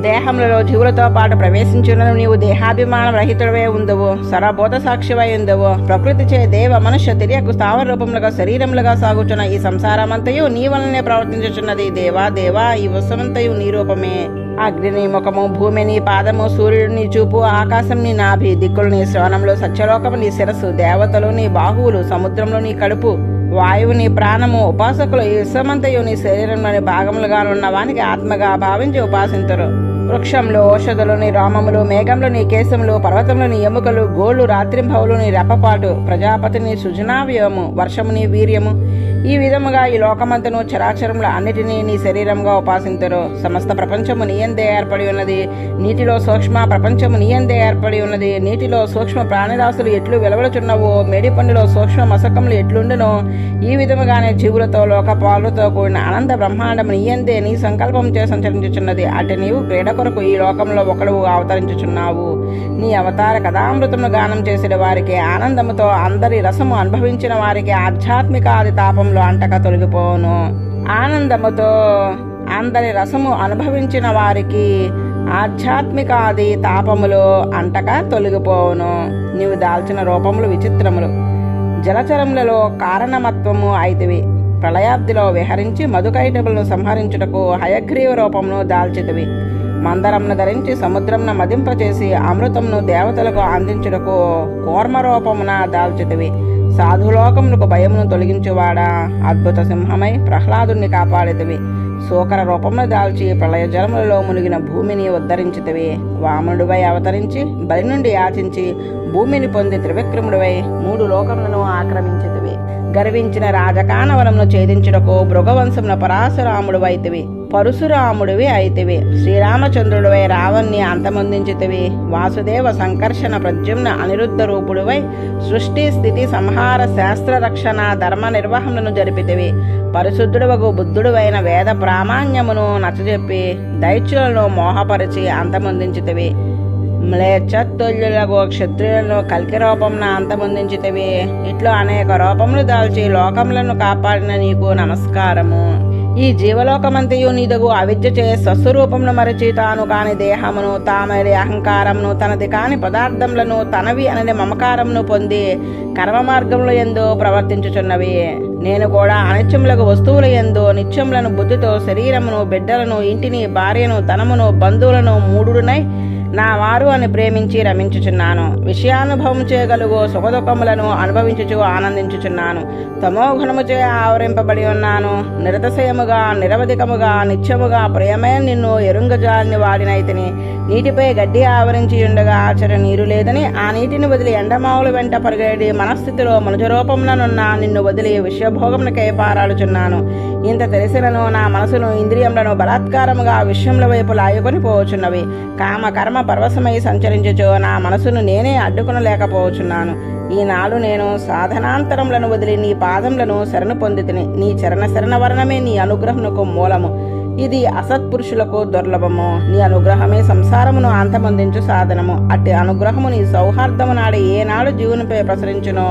Speaker 1: దేహములలో జీవులతో పాటు ప్రవేశించిన నీవు దేహాభిమానం రహితుడవే ఉందవు, సర్వబోధ సాక్షివై ఉందవు. ప్రకృతి చే దేవ మనుష్య తిరియకు స్థావర రూపములుగా శరీరములుగా సాగుచున్న ఈ సంసారమంతయు నీ వలనే ప్రవర్తించుచున్నది. దేవా దేవా, ఈ వసమంతయు నీ రూపమే. అగ్ని నీ ముఖము, భూమి నీ పాదము, సూర్యుడు నీ చూపు, ఆకాశం నీ నాభి, దిక్కులు నీ శ్రవణంలో, సత్యలోకము నీ శిరస్సు, దేవతలు నీ బాహువులు, సముద్రంలో నీ కడుపు, వాయువు నీ ప్రాణము. ఉపాసకులు ఈ విశ్వమంతయు నీ శరీరంలోని భాగములుగా ఉన్న వానికి ఆత్మగా భావించి ఉపాసించరు. వృక్షంలో ఔషధులు నీ రోమములు, మేఘంలో నీ కేశములు, పర్వతంలో నీ ఎముకలు, గోళ్ళు రాత్రింభవులు నీ రెప్పపాటు, ప్రజాపతి నీ సృజనావయవము, వర్షము నీ వీర్యము. ఈ విధముగా ఈ లోకమంతను చరాచరముల అన్నిటినీ నీ శరీరంగా ఉపాసించరు. సమస్త ప్రపంచము నీయందే ఏర్పడి ఉన్నది. నీటిలో సూక్ష్మ ప్రపంచము నీయందే ఏర్పడి ఉన్నది. నీటిలో సూక్ష్మ ప్రాణిరాశులు ఎట్లు వెలువడుచున్నవో, మేడిపండులో సూక్ష్మ మసకములు ఎట్లుండునో, ఈ విధముగానే జీవులతో లోకపాలుతో కూడిన అనంత బ్రహ్మాండము నీయందే నీ సంకల్పం చే సంచరించుచున్నది. అటు నీవు క్రీడ కొరకు ఈ లోకంలో ఒకడువు అవతరించుచున్నావు. నీ అవతార కథామృతమును గానం చేసిన వారికి, ఆనందముతో అందరి రసము అనుభవించిన వారికి ఆధ్యాత్మిక ఆది తాపంలో అంటక తొలగిపోను. ఆనందముతో అందరి రసము అనుభవించిన వారికి ఆధ్యాత్మిక ఆది తాపములో అంటక తొలగిపోవును. నీవు దాల్చిన రూపములు విచిత్రములు, జలచరములలో కారణమత్వము అయితివి. ప్రళయాబ్దిలో విహరించి మధుకైటములను సంహరించుటకు హయగ్రీవ రూపమును దాల్చితివి. మందరమును ధరించి సముద్రమును మదింపచేసి అమృతమును దేవతలకు అందించుటకు కూర్మరూపమున దాల్చితివి. సాధులోకములకు భయమును తొలగించువాడా, అద్భుత సింహమై ప్రహ్లాదుని కాపాడితివి. శోకర రూపమును దాల్చి ప్రళయ జలములలో మునిగిన భూమిని ఉద్ధరించితివి. వామనుడివై అవతరించి బలి నుండి యాచించి భూమిని పొంది త్రివిక్రముడివై 3 లోకములను ఆక్రమించితివి. గర్వించిన రాజకానవరమును ఛేదించుటకు భృగవంశమున పరాశురాముడు అయితివి. పరశురాముడివి అయితివి. శ్రీరామచంద్రుడివై రావణ్ణి అంతమొందించితివి. వాసుదేవ సంకర్షణ ప్రద్యుమ్న అనిరుద్ధ రూపుడివై సృష్టి స్థితి సంహార శాస్త్ర రక్షణ ధర్మ నిర్వహణను జరిపితివి. పరిశుద్ధుడవగు బుద్ధుడువైన వేద ప్రామాణ్యమును నచ్చజెప్పి దైత్యులను మోహపరిచి అంతమొందించితివి. మ్లేచ్ఛతుల్యులకు క్షత్రియులను కల్కి రూపమున అంతమొందించితివి. ఇట్లు అనేక రూపములు దాల్చి లోకములను కాపాడిన నీకు నమస్కారము. ఈ జీవలోకమంతయు నీదగు అవిద్య చే స్వస్వరూపమును మరచి తాను కాని దేహమును, తామరి అహంకారమును, తనది కాని పదార్థములను తనవి అనే మమకారమును పొంది కర్మ మార్గముల యందు ప్రవర్తించుచున్నవి. నేను కూడా అనిత్యములకు వస్తువుల యందు నిత్యములను బుద్ధితో శరీరమును, బిడ్డలను, ఇంటిని, భార్యను, ధనమును, బంధువులను మూడునై నా వారు అని ప్రేమించి రమించుచున్నాను. విషయానుభవం చేయగలుగు సుఖదుఖములను అనుభవించుచు ఆనందించుచున్నాను. తమోగుణముచే ఆవరింపబడి ఉన్నాను. నిరతశయముగా, నిరవధికముగా, నిత్యముగా ప్రియమైన నిన్ను ఎరుంగజాలని వాడినైతిని. నీటిపై గడ్డి ఆవరించి ఉండగా ఆచర నీరు లేదని ఆ నీటిని వదిలి ఎండమావుల వెంట పరిగెడి మనస్థితిలో మనుజరూపముననున్న నిన్ను వదిలి విశ్వభోగమునకై పారాడుచున్నాను. ఇంత తెలిసినను నా మనసును ఇంద్రియములను బలాత్కారముగా విషయముల వైపు లాయుకొని పోవచున్నవి. కామ కర్మ పరవశమై సంచరించుచు నా మనసును నేనే అడ్డుకొనలేకపోవచున్నాను. ఈనాడు నేను సాధనాంతరములను వదిలి నీ పాదములను శరణు పొందితిని. నీ శరణ వర్ణమే నీ అనుగ్రహమునకు మూలము. ఇది అసత్పురుషులకు దుర్లభము. నీ అనుగ్రహమే సంసారమును అంతమొందించు సాధనము. అట్టి అనుగ్రహము నీ సౌహార్దము నాడు ఏనాడు జీవునిపై ప్రసరించునో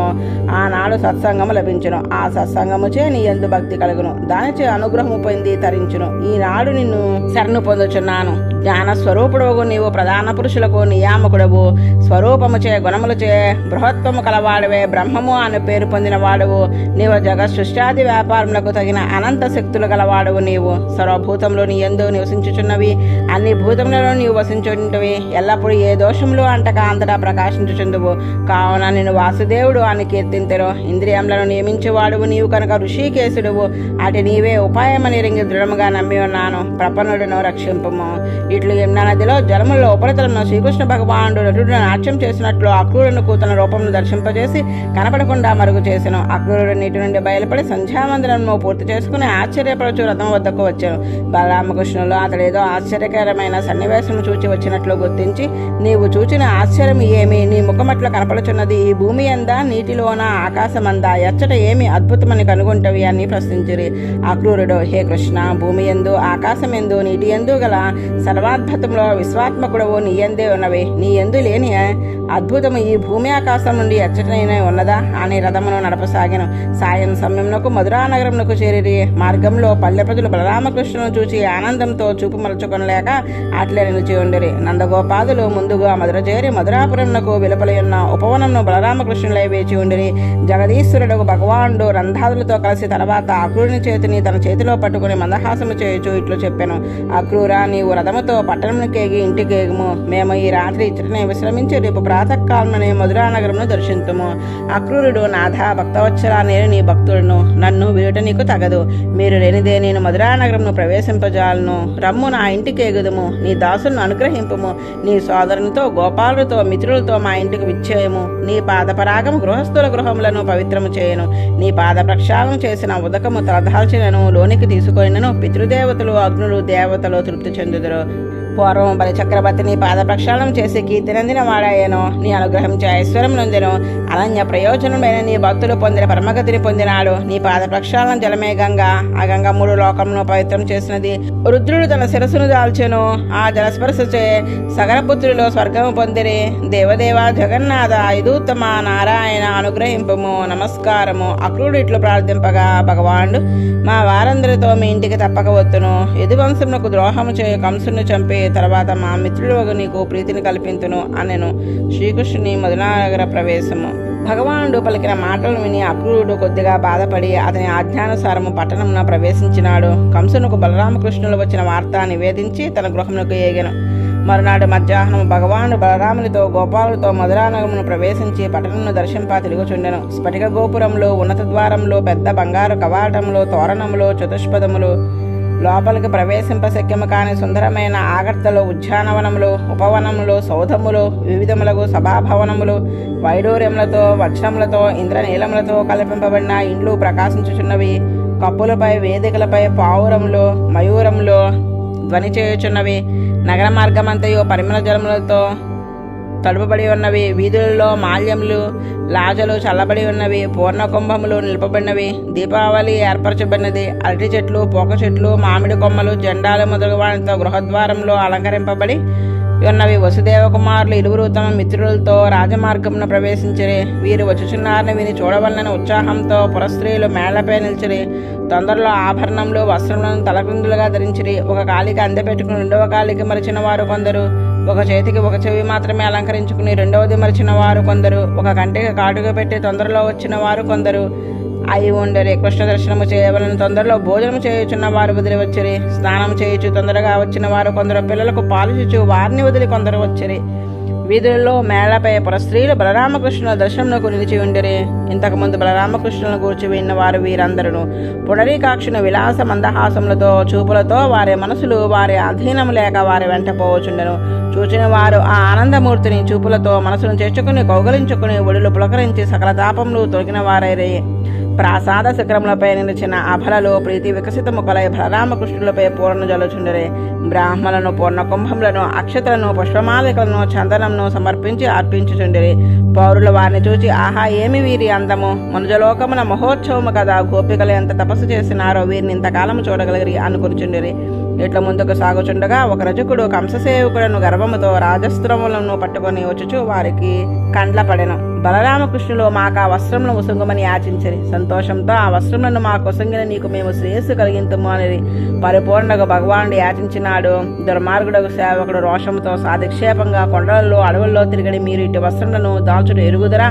Speaker 1: ఆనాడు సత్సంగము లభించును. ఆ సత్సంగముచే నీ యందు భక్తి కలుగును. దానిచే అనుగ్రహము పొంది తరించును. ఈనాడు నిన్ను శరణు పొందుచున్నాను. జ్ఞాన స్వరూపుడవు నీవు ప్రధాన పురుషులకు నియామకుడవు. స్వరూపముచే గుణములచే బృహత్వము కలవాడవే. బ్రహ్మము అని పేరు పొందిన వాడువు నీవు. జగత్ సృష్టాది వ్యాపారములకు తగిన అనంత శక్తులు గలవాడువు నీవు. సర్వభూతంలో నీ యందు నివసించుచున్నవి. అన్ని భూతములలో నీవు వసించుంటవి. ఎల్లప్పుడూ ఏ దోషములు అంటక అంతటా ప్రకాశించుచుందువు. కావున నిన్ను వాసుదేవుడు అని కీర్తింతరు. ఇంద్రియములను నియమించేవాడువు నీవు కనుక ఋషికేశుడువు. అటు నీవే ఉపాయమని రింగి దృఢముగా నమ్మి ఉన్నాను. ప్రపన్నుడును రక్షింపము. ఇట్లు యమునా నదిలో జలములలో ఉపరితలంలో శ్రీకృష్ణ భగవానుడు నటుడు నాట్యం చేసినట్లు అక్రూరుని కూతున రూపమును దర్శింపజేసి కనపడకుండా మరుగు చేసెను. అక్రూరుడు నీటి నుండి బయలుపడి సంధ్యావందనము పూర్తి చేసుకుని ఆశ్చర్యపరచు రథం వద్దకు వచ్చాను. బలరామకృష్ణులు అతడేదో ఆశ్చర్యకరమైన సన్నివేశం చూచి వచ్చినట్లు గుర్తించి, నీవు చూచిన ఆశ్చర్యం ఏమి? నీ ముఖమట్ల కనపడుచున్నది ఈ భూమి ఎందా, నీటిలోన, ఆకాశమందా? ఎచ్చట ఏమి అద్భుతమని కనుగొంటవి అని ప్రశ్నించిరి. అక్రూరుడు, హే కృష్ణ, భూమి ఎందు, ఆకాశం ఎందు, నీటి ఎందు గల సర్వాద్భుతంలో విశ్వాత్మకుడవు నీ యందే ఉన్నవి. నీ యందు లేని అద్భుతము ఈ భూమి ఆకాశం నుండి ఎచ్చటైనా ఉన్నదా అని రథమును నడపసాగాను. సాయం సమయమునకు మధురా నగరమునకు చేరిరి. మార్గంలో పల్లె ప్రజలు బలరామకృష్ణును కంసును చూచి ఆనందంతో చూపు మరచుకొనలేక అట్లే నిలిచి ఉండిరి. నందగోపాదులు ముందుగా మధుర చేరి మధురాపురంకు వెలుపలయున్న ఉపవనంను బలరామకృష్ణులై వేచి ఉండిరి. జగదీశ్వరుడు భగవానుడు రంధాదులతో కలిసి తర్వాత అక్రూరుని చేతిని తన చేతిలో పట్టుకుని మందహాసము చేయుచు ఇట్లు చెప్పాను. అక్రూరా, నీవు రథముతో పట్టణమునికేగి ఇంటికేగుము. మేము ఈ రాత్రి ఇచ్చటనే విశ్రమించి రేపు ప్రాతకాలమనే మధురా నగరమును దర్శింతుము. అక్రూరుడు, నాథ భక్తవత్సలా, నేను నీ భక్తుడును, నన్ను విడుట నీకు తగదు. మీరు లేనిదే నేను మధురా నగరమును ప్రవేశింపజాలను. రమ్ము, నా ఇంటికేగుదుము. నీ దాసులను అనుగ్రహింపుము. నీ సోదరునితో గోపాలుడితో మిత్రులతో మా ఇంటికి విచ్చేయము. నీ పాదపరాగము గృహస్థుల గృహములను పవిత్రము చేయను. నీ పాద ప్రక్షాళన చేసిన ఉదకము తలదాల్చినను లోనికి తీసుకొనినను పితృదేవతలు అగ్నులు దేవతలు తృప్తి చెందుదురు. పూర్వం బలిచక్రవర్తిని పాద ప్రక్షాళన చేసి కీర్తినందిన వాడాయను. నీ అనుగ్రహం చే ఐశ్వర్యం నొందెను. అనన్య ప్రయోజనమైన నీ భక్తులు పొందిన పరమగతిని పొందినాడు. నీ పాద ప్రక్షాళన జలమే గంగా. ఆ గంగ 3 లోకములను పవిత్రం చేసినది. రుద్రుడు తన శిరస్సును దాల్చెను. ఆ జలస్పర్శచే సగరపుత్రులు స్వర్గము పొందిరి. దేవదేవ జగన్నాథ ఐదూత్తమ నారాయణ అనుగ్రహింపము. నమస్కారము. అక్రూరుడు ఇట్లు ప్రార్థింపగా భగవానుడు, మా వారందరితో మీ ఇంటికి తప్పక వత్తును. యదువంశమునకు ద్రోహము చేయ కంసును చంపి తర్వాత మా మిత్రుడు నీకు ప్రీతిని కల్పింతును అనెను. శ్రీకృష్ణుని మధురానగర ప్రవేశము. భగవానుడు పలికిన మాటలను విని అక్రూరుడు కొద్దిగా బాధపడి అతని ఆజ్ఞానుసారము పట్టణమున ప్రవేశించినాడు. కంసునకు బలరామకృష్ణులు వచ్చిన వార్త నివేదించి తన గృహమునకు ఏగెను. మరునాడు మధ్యాహ్నం భగవానుడు బలరామునితో గోపాలుడితో మధురానగరమును ప్రవేశించి పట్టణమును దర్శింప తిరుగుచుండెను. స్ఫటిక గోపురంలో, ఉన్నత ద్వారంలో, పెద్ద బంగారు కవాటములు, తోరణములు, చతుష్పదములు, లోపలికి ప్రవేశింప శక్యము కాని సుందరమైన ఆగర్తలు, ఉద్యానవనములు, ఉపవనములు, సౌధములు, వివిధములకు సభాభవనములు, వైడూర్యములతో, వజ్రములతో, ఇంద్రనీలములతో కల్పింపబడిన ఇండ్లు ప్రకాశించుచున్నవి. కప్పులపై, వేదికలపై పావురములు, మయూరములు ధ్వని చేయుచున్నవి. నగర మార్గమంతయు పరిమళ జలములతో తడుపబడి ఉన్నవి. వీధులలో మాల్యములు, లాజలు చల్లబడి ఉన్నవి. పూర్ణ కుంభములు నిలుపబడినవి. దీపావళి ఏర్పరచబడినది. అరటి చెట్లు, పోక చెట్లు, మామిడి కొమ్మలు, జెండాలు మొదలగు వాటితో గృహద్వారంలో అలంకరింపబడి ఉన్నవి. వసుదేవ కుమారులు ఇరువురు తమ మిత్రులతో రాజమార్గమును ప్రవేశించిరి. వీరు వచ్చుచున్నారని విని చూడవలనని ఉత్సాహంతో పురస్త్రీలు మేళ్లపై నిలిచిరి. తొందరలో ఆభరణములు, వస్త్రములను తలక్రిందులుగా ధరించిరి. ఒక కాలికి అందె పెట్టుకుని రెండవ కాలికి మరిచిన వారు కొందరు. ఒక చేతికి ఒక చెవి మాత్రమే అలంకరించుకుని రెండవది మరిచిన వారు కొందరు. ఒక కంటికి కాటుగా పెట్టి తొందరలో వచ్చిన వారు కొందరు అయి ఉండరి. కృష్ణ దర్శనము చేయవలని తొందరలో భోజనము చేయుచున్న వారు వదిలి వచ్చిరి. స్నానం చేయుచు తొందరగా వచ్చిన వారు కొందరు. పిల్లలకు పాలుచుచు వారిని వదిలి కొందరు వచ్చిరి. వీధులలో మేళ్లపై పురస్త్రీలు బలరామకృష్ణుల దర్శనమునకు నిలిచి ఉండిరి. ఇంతకుముందు బలరామకృష్ణులను కూర్చి విన్న వారు వీరందరూ పుడరీకాక్షుని విలాస మందహాసములతో చూపులతో వారి మనసులు వారి అధీనము లేక వారి వెంట పోవచుండెను. చూచిన వారు ఆ ఆనందమూర్తిని చూపులతో మనసును చేర్చుకుని కౌగలించుకుని ఒడిలు పులకరించి సకల తాపములు తొలగిన వారైరి. ప్రాసాద శిఖరములపై నిలిచిన అభలలో ప్రీతి వికసిత ముఖలై బలరామకృష్ణులపై పూర్ణ జల్లుచుండరే. బ్రాహ్మలను, పూర్ణ కుంభములను, అక్షతలను, పుష్పమాలికలను, చందనమును సమర్పించి అర్పించుచుండిరి. పౌరులు వారిని చూచి, ఆహా, ఏమి వీరి అందము! మనుజలోకమున మహోత్సవము కదా! గోపికలు ఎంత తపస్సు చేసినారో వీరిని ఇంతకాలము చూడగలిగిరి అనుకునిచుండిరి. ఇట్లా ముందుకు సాగుచుండగా ఒక రజకుడు కంససేవకులను గర్వముతో రాజస్త్రములను పట్టుకొని వచ్చుచు వారికి కండ్లపడెను. బలరామకృష్ణులు మాకు ఆ వస్త్రములను ఉసుంగమని యాచించిరి. సంతోషంతో ఆ వస్త్రములను మాకు ఉసంగిన నీకు మేము శ్రేయస్సు కలిగింతుము అని పరిపూర్ణగా భగవానుడు యాచించినాడు. దుర్మార్గుడకు సేవకుడు రోషముతో సాధిక్షేపంగా కొండలలో అడవుల్లో తిరిగడి మీరు ఇటు వస్త్రములను దాల్చుడు ఎరుగుదరా?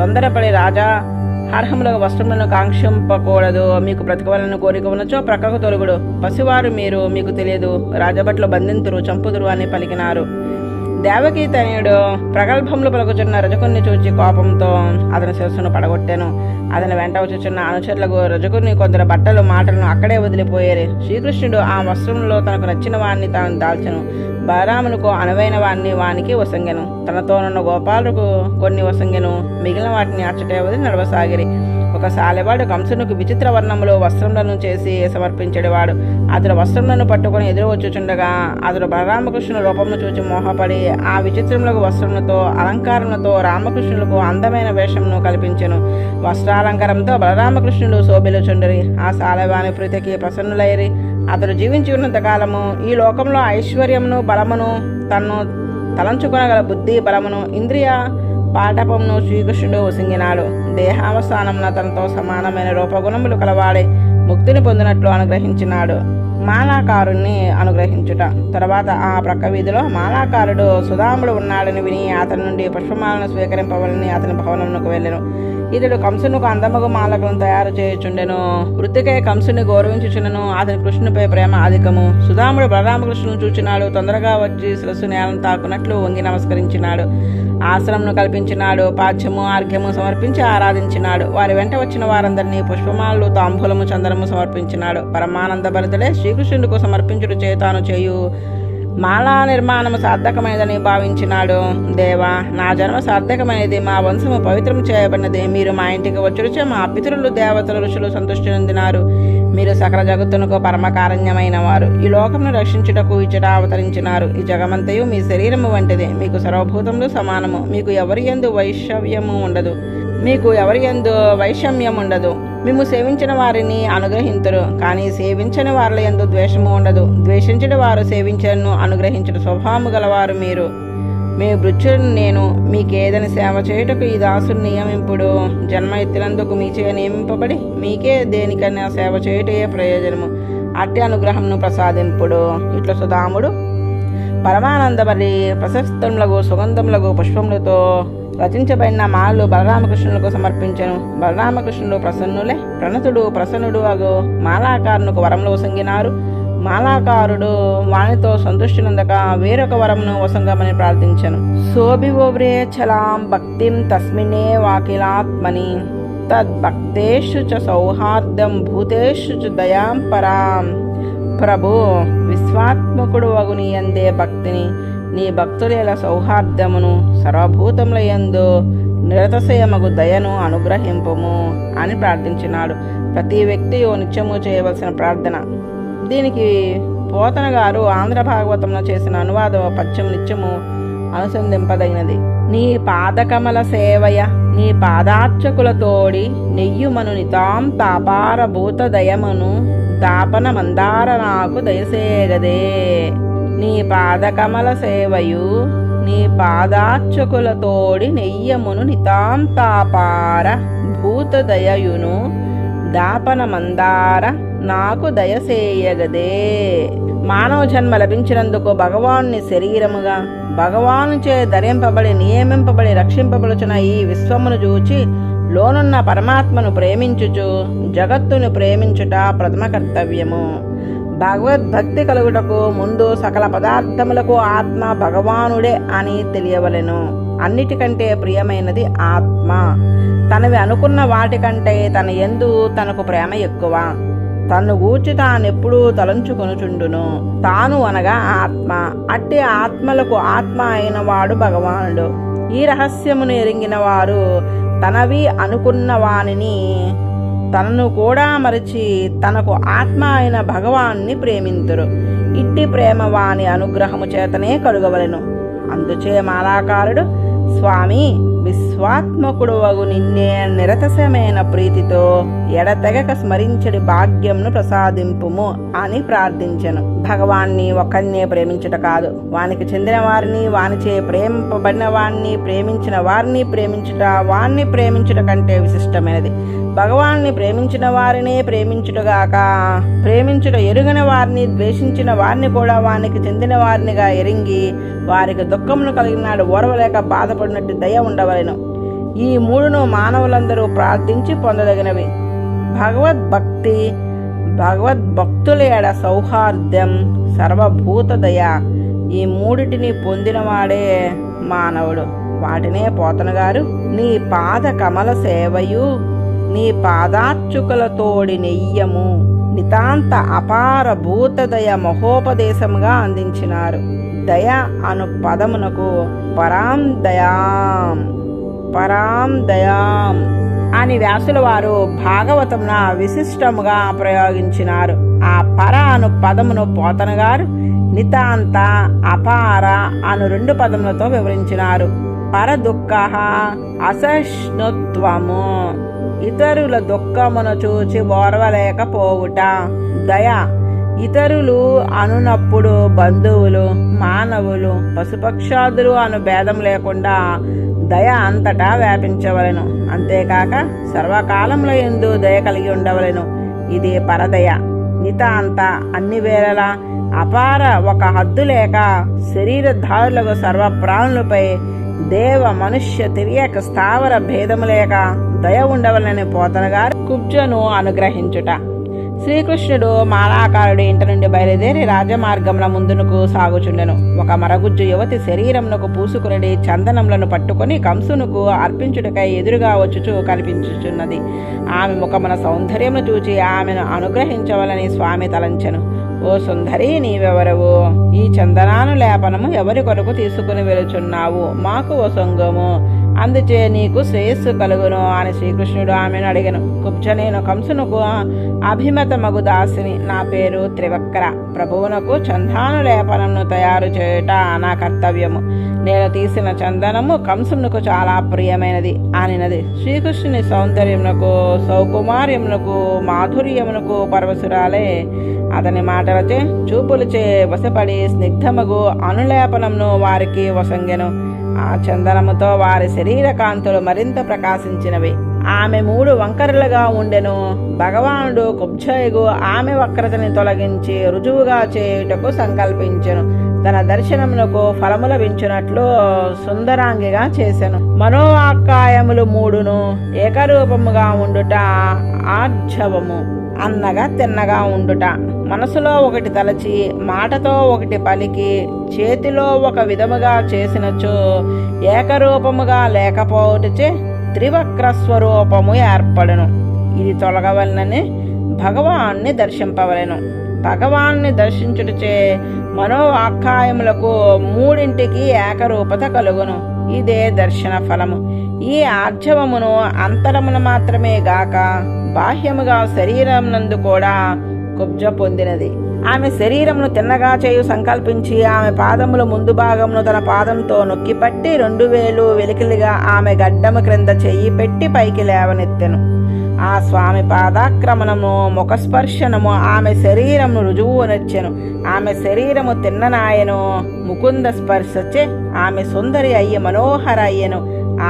Speaker 1: తొందరపడి రాజా అర్హములకు వస్త్రములను కాంక్షింపకూడదు. మీకు బ్రతకవలను కోరిక ఉన్నచో ప్రక్కకు తొలుగుడు. పసివారు మీరు, మీకు తెలియదు. రాజభట్లు బంధింతురు, చంపుదురు అని పలికినారు. దేవకీ తనయుడు ప్రగల్భములు పలుకుచున్న రజకుని చూచి కోపంతో అతని శిరస్సును పడగొట్టాను. అతని వెంట వచ్చుచున్న అనుచరులకు రజకుని కొందరు బట్టలు మాటలను అక్కడే వదిలిపోయారు. శ్రీకృష్ణుడు ఆ వస్త్రంలో తనకు నచ్చిన వాణ్ణి తాను దాల్చెను. బలరామునకు అనువైన వాణ్ణి వానికి వసంగెను. తనతోనున్న గోపాలకు కొన్ని వసంగెను. మిగిలిన వాటిని అచ్చటే వదిలి నడవసాగిరి. ఒక సాలెవాడు కంసునికి విచిత్ర వర్ణములో వస్త్రములను చేసి సమర్పించేవాడు. అతడు వస్త్రములను పట్టుకుని ఎదురు వచ్చుచుండగా అతడు బలరామకృష్ణుల రూపమును చూచి మోహపడి ఆ విచిత్రములకు వస్త్రములతో అలంకారములతో రామకృష్ణులకు అందమైన వేషమును కల్పించెను. వస్త్రాలంకారంతో బలరామకృష్ణులు శోభిల్లుచుండిరి. ఆ సాలెవాని ప్రీతికి ప్రసన్నులైరి. అతడు జీవించి ఉన్నంత కాలము ఈ లోకంలో ఐశ్వర్యమును, బలమును, తన్ను తలంచుకొనగల బుద్ధి బలమును, ఇంద్రియ పాఠపమును శ్రీకృష్ణుడు ఉసింగినాడు. దేహావసానమున తనతో సమానమైన రూపగుణములు కలవాడే ముక్తిని పొందినట్లు అనుగ్రహించినాడు. మాలాకారుణ్ణి అనుగ్రహించుట. తర్వాత ఆ ప్రక్క వీధిలో మాలాకారుడు సుధాముడు ఉన్నాడని విని అతని నుండి పుష్పమాలను స్వీకరింపవలని అతని భవనమునకు వెళ్ళెను. ఇతడు కంసునికి అందమగు మాలకులను తయారు చేయుచుండెను. వృత్తికై కంసుని గౌరవించుచుండెను. అతని కృష్ణునిపై ప్రేమ అధికము. సుధాముడు బలరామకృష్ణును చూచినాడు. తొందరగా వచ్చి శిరస్సు నేలను తాకునట్లు వంగి నమస్కరించినాడు. ఆశ్రమను కల్పించినాడు. పాఠ్యము ఆర్ఘ్యము సమర్పించి ఆరాధించినాడు. వారి వెంట వచ్చిన వారందరినీ పుష్పమాలు తాంబూలము చందనము సమర్పించినాడు. పరమానంద భరితుడే శ్రీకృష్ణుడికి సమర్పించుడు చేతాను చేయు మాలా నిర్మాణము సార్థకమైనదని భావించినాడు. దేవా, నా జన్మ సార్థకమైనది, మా వంశము పవిత్రం చేయబడినది. మీరు మా ఇంటికి వచ్చుడిచే మా పితరులు దేవతలు ఋషులు సంతృష్టి నొందినారు. మీరు సకల జగత్తునకు పరమకారణ్యమైన వారు. ఈ లోకమును రక్షించుటకు ఇచ్చట అవతరించినారు. ఈ జగమంతయు మీ శరీరము వంటిది. మీకు సర్వభూతములు సమానము. మీకు ఎవరి యందు వైషమ్యం ఉండదు. మేము సేవించిన వారిని అనుగ్రహింతురు, కానీ సేవించని వారిల యందు ద్వేషము ఉండదు. ద్వేషించిన వారు సేవించను అనుగ్రహించిన స్వభావము గలవారు మీరు. మీ భృత్యుడు నేను. మీకేదని సేవ చేయుటకు ఈ దాసుని నియమింపుడు. జన్మ ఎత్తినందుకు మీచే నియమింపబడి మీకే దేనికన్నా సేవ చేయుటే ప్రయోజనము. అట్టి అనుగ్రహంను ప్రసాదింపుడు. ఇట్లా సుధాముడు పరమానందమరి ప్రశస్తములకు సుగంధములకు పుష్పములతో రచించబడిన మాలలు బలరామకృష్ణులకు సమర్పించెను. బలరామకృష్ణుడు ప్రసన్నులే ప్రణతుడు ప్రసన్నుడు అగు మాలాకారునికి వరములు వసంగినారు. మాలాకారుడు వానితో సంతృష్టి నందక వేరొక వరమును వసంగమని ప్రార్థించెను. శోభివోవ్రే చలాం భక్తిం తస్మినే వాకిలాత్మని తద్భక్తేషు చ సౌహార్దం భూతేషు చ దయాం పరాం. ప్రభు, విశ్వాత్మకుడు వగుని యందే భక్తిని, నీ భక్తుల సౌహార్దమును, సర్వభూతముల యందు నిరతశయమగు దయను అనుగ్రహింపుము అని ప్రార్థించినాడు. ప్రతి వ్యక్తి నిత్యము చేయవలసిన ప్రార్థన. దీనికి పోతన గారు ఆంధ్ర భాగవతంలో చేసిన అనువాద పద్యం నిత్యము అనుసంధింపదగినది. నీ పాదకమల సేవయ నీ పాదార్చకులతోడి నెయ్యుమను నితాం తాపార భూత దయమను దాపన మందార నాకు దయసేగదే. నీ పాదకమల సేవయు నీ పాదార్చకులతోడి నెయ్యమును నితాం తాపార భూత దయయును దాపన మందార నాకు దయసేయగదే. మానవ జన్మ లభించినందుకు భగవానుని శరీరముగా భగవానుచే ధరింపబడి నియమింపబడి రక్షింపబడుచున్న ఈ విశ్వమును చూచి లోనున్న పరమాత్మను ప్రేమించుచు జగత్తును ప్రేమించుట ప్రథమ కర్తవ్యము. భగవద్భక్తి కలుగుటకు ముందు సకల పదార్థములకు ఆత్మ భగవానుడే అని తెలియవలెను. అన్నిటికంటే ప్రియమైనది ఆత్మ. తనవి అనుకున్న వాటికంటే తన యందు తనకు ప్రేమ ఎక్కువ. తను గూర్చి తానెప్పుడూ తలంచుకొనుచుండును. తాను అనగా ఆత్మ. అట్టి ఆత్మలకు ఆత్మ అయిన వాడు భగవానుడు. ఈ రహస్యమును ఎరింగిన వారు తనవి అనుకున్న వానిని తనను కూడా మరచి తనకు ఆత్మ అయిన భగవాన్ని ప్రేమింతురు. ఇట్టి ప్రేమ వాని అనుగ్రహము చేతనే కలుగవలెను. అందుచే మాలాకారుడు, స్వామి, విశ్వాత్మకుడు వగు నిన్నే నిరతశమైన ప్రీతితో ఎడతెగక స్మరించడి భాగ్యంను ప్రసాదింపుము అని ప్రార్థించెను. భగవాన్ని ఒక్కన్నే ప్రేమించుట కాదు, వానికి చెందిన వారిని, వానిచే ప్రేమింపబడిన వారిని, ప్రేమించిన వారిని ప్రేమించుట వారిని ప్రేమించుట కంటే విశిష్టమైనది. భగవాన్ని ప్రేమించిన వారినే ప్రేమించుటగాక ప్రేమించుట ఎరుగని వారిని, ద్వేషించిన వారిని కూడా వానికి చెందిన వారినిగా ఎరింగి వారికి దుఃఖమును కలిగినాడు ఓర్వలేక బాధపడినట్టు దయ ఉండవలెను. ఈ మూడును మానవులందరూ ప్రార్థించి పొందదగినవి. భగవద్భక్తి, భగవద్భక్తుల ఎడ సౌహార్ద్యం, సర్వభూత దయ. ఈ మూడిటిని పొందినవాడే మానవుడు. వాటినే పోతన గారు నీ పాద కమల సేవయు నీ పాదార్చుకులతోడి నెయ్యము నితాంత అపార భూతదయ మహోపదేశముగా అందించినారు. దయ అను పదమునకు పరాం దయాం అని వ్యాసుల వారు భాగవతమున విశిష్టముగా ప్రయోగించినారు. ఆ పర అను పదమును పోతన గారు నితాంత, అపార అను 2 పదములతో వివరించినారు. పర దుఃఖ అసహిష్ణుత్వము, ఇతరుల దుఃఖమును చూచి ఓర్వలేకపోవుట. దయ, ఇతరులు అనునప్పుడు బంధువులు, మానవులు, పశుపక్షాదులు అను భేదం లేకుండా దయ అంతటా వ్యాపించవలెను. అంతేకాక సర్వకాలంలో యందు దయ కలిగి ఉండవలెను. ఇది పరదయ నితాంత అన్ని వేళలా అపార ఒక హద్దు లేక శరీరధారులకు సర్వప్రాణులపై దేవ మనుష్య తిరియక స్థావర భేదము లేక దయ ఉండవలని పోతనగారు కుబ్జను అనుగ్రహించుట. శ్రీకృష్ణుడు మాలాకారుడి ఇంటి నుండి బయలుదేరి రాజమార్గంలో ముందునకు సాగుచుండెను. ఒక మరగుజ్జు యువతి శరీరమునకు పూసుకుని చందనములను పట్టుకొని కంసునుకు అర్పించుటకై ఎదురుగా వచ్చుచు కనిపించుచున్నది. ఆమె ముఖమున సౌందర్యమును చూచి ఆమెను అనుగ్రహించవలని స్వామి తలంచెను. ఓ సుందరి, నీవెవరవు? ఈ చందనాను లేపనము ఎవరి కొరకు తీసుకుని వెళుచున్నావు? మాకు ఓ సొంగము, అందుచే నీకు శ్రేయస్సు కలుగును అని శ్రీకృష్ణుడు ఆమెను అడిగను. కుబ్జ, నేను కంసునకు అభిమతమగు దాసిని. నా పేరు త్రివక్ర. ప్రభువునకు చందాను లేపనమును తయారు చేయుట నా కర్తవ్యము. నేను తీసిన చందనము కంసునకు చాలా ప్రియమైనది అనినది. శ్రీకృష్ణుని సౌందర్యమునకు, సౌకుమార్యమునకు, మాధుర్యమునకు పరవశురాలే అతని మాటలచే చూపులచే వశపడి స్నిగ్ధమగు అనులేపనమును వారికి వసంగెను. ఆ చందనముతో వారి శరీర కాంతులు మరింత ప్రకాశించినవి. ఆమె 3 వంకరలుగా ఉండెను. భగవానుడు కుబ్జయగు ఆమె వక్రతని తొలగించి రుజువుగా చేయుటకు సంకల్పించెను. తన దర్శనమునకు ఫలము లభించినట్లు సుందరాంగిగా చేసెను. మనోవాక్కాయములు 3ను ఏకరూపముగా ఉండుట ఆర్జవము, అన్నగా తిన్నగా ఉండుట, మనసులో ఒకటి తలచి మాటతో ఒకటి పలికి చేతిలో ఒక విధముగా చేసినచో ఏకరూపముగా లేకపోవటచే త్రివక్ర స్వరూపము ఏర్పడును. ఇది తొలగవలనని భగవాన్ని దర్శింపవలెను. భగవాన్ని దర్శించుటచే మనోవాక్కాయములకు 3ంటికి ఏకరూపత కలుగును. ఇదే దర్శన ఫలము. ఈ ఆర్జవమును అంతరమున మాత్రమే గాక బాహ్యముగా శరీరం నందు కూడా కుబ్జ పొందినది. ఆమె శరీరమును తిన్నగా చేయు సంకల్పించి ఆమె పాదముల ముందు భాగమును తన పాదంతో నొక్కిపట్టి 2 వేలు వెలికిలిగా ఆమె గడ్డము క్రింద చెయ్యి పెట్టి పైకి లేవనెత్తెను. ఆ స్వామి పాదాక్రమణము ముఖస్పర్శనము ఆమె శరీరమును రుజువునొచ్చెను. ఆమె శరీరము తిన్ననాయను. ముకుంద స్పర్శచే ఆమె సుందరి అయ్యి మనోహర అయ్యెను.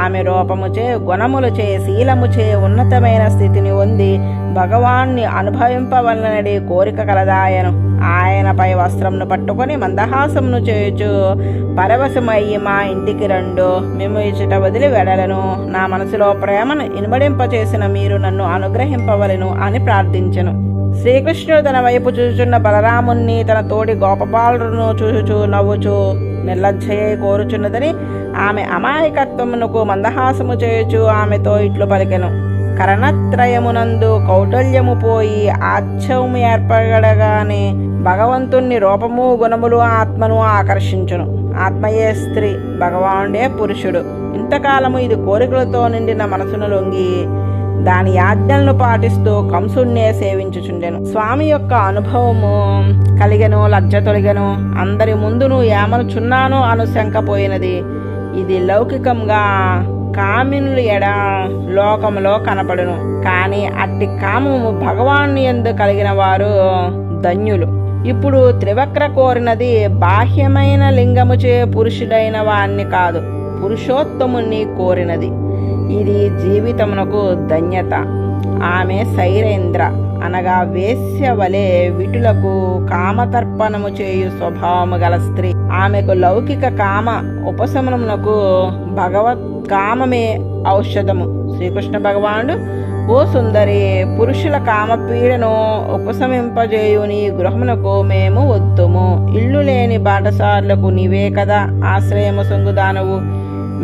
Speaker 1: ఆమె రూపముచే, గుణములచే, శీలముచే ఉన్నతమైన స్థితిని పొంది భగవాన్ని అనుభవింపవలనడి కోరిక కలదాయను. ఆయనపై వస్త్రమును పట్టుకొని మందహాసమును చేయుచు పరవశమయ్యి, మా ఇంటికి రండు, మేము ఇచ్చట వదిలి వెడలను. నా మనసులో ప్రేమను ఇనుమడింపచేసిన మీరు నన్ను అనుగ్రహింపవలను అని ప్రార్థించెను. శ్రీకృష్ణుడు తన వైపు చూచుచున్న బలరాముణ్ణి, తన తోడి గోపబాలును చూచుచు నవ్వుచు నిర్లజ్జయ్య కోరుచున్నదని ఆమె అమాయకత్వమునకు మందహాసము చేయుచు ఆమెతో ఇట్లు పలికెను. కరణత్రయమునందు కౌటల్యము పోయి ఆచ్ఛవము ఏర్పడగానే భగవంతుని రూపము, గుణములు ఆత్మను ఆకర్షించును. ఆత్మయే స్త్రీ, భగవానుడే పురుషుడు. ఇంతకాలము ఇది కోరికలతో నిండిన మనసును లొంగి దాని ఆజ్ఞలను పాటిస్తూ కంసుణ్ణే సేవించుచుండెను. స్వామి యొక్క అనుభవము కలిగెను, లజ్జ తొలగెను. అందరి ముందును ఏమనుచున్నానో అను శంక పోయినది. ఇది లౌకికంగా కామినులు ఎడ లోకములో కనపడును. కానీ అట్టి కామము భగవాను యందు కలిగిన వారు ధన్యులు. ఇప్పుడు త్రివక్ర కోరినది బాహ్యమైన లింగముచే పురుషుడైన వాణ్ణి కాదు, పురుషోత్తముని కోరినది. ఇది జీవితమునకు ధన్యత. ఆమె శైరేంద్ర అనగా వేశ్య వలె విటులకు కామతర్పణము చేయు స్వభావము గల స్త్రీ. ఆమెకు లౌకిక కామ ఉపశమనమునకు భగవత్ కామమే ఔషధము. శ్రీకృష్ణ భగవానుడు, ఓ సుందరి, పురుషుల కామపీడను ఉపశమింపజేయు నీ గృహమునకు మేము వద్దుము. ఇల్లు లేని బాటసార్లకు నీవే కదా ఆశ్రయము సొంగుదానవు.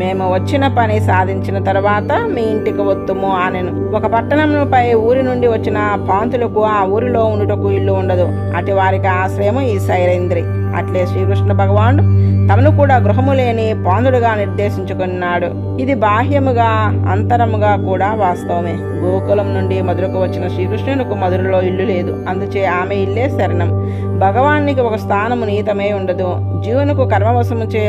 Speaker 1: మేము వచ్చిన పని సాధించిన తర్వాత మీ ఇంటికి వద్దుము అనెను. ఒక పట్టణంపై ఊరి నుండి వచ్చిన పాంతులకు ఆ ఊరిలో ఉండుటకు ఇల్లు ఉండదు. అటు వారికి ఆశ్రయము ఈ శైరేంద్రి. అట్లే శ్రీకృష్ణ భగవానుడు తమను కూడా గృహము లేని పాందుడుగా నిర్దేశించుకున్నాడు. ఇది బాహ్యముగా అంతరముగా కూడా వాస్తవమే. గోకులం నుండి మధురకు వచ్చిన శ్రీకృష్ణునికి మధురలో ఇల్లు లేదు. అందుచే ఆమె ఇల్లే శరణం. భగవానికి ఒక స్థానము నియతమై ఉండదు. జీవునకు కర్మవశము చే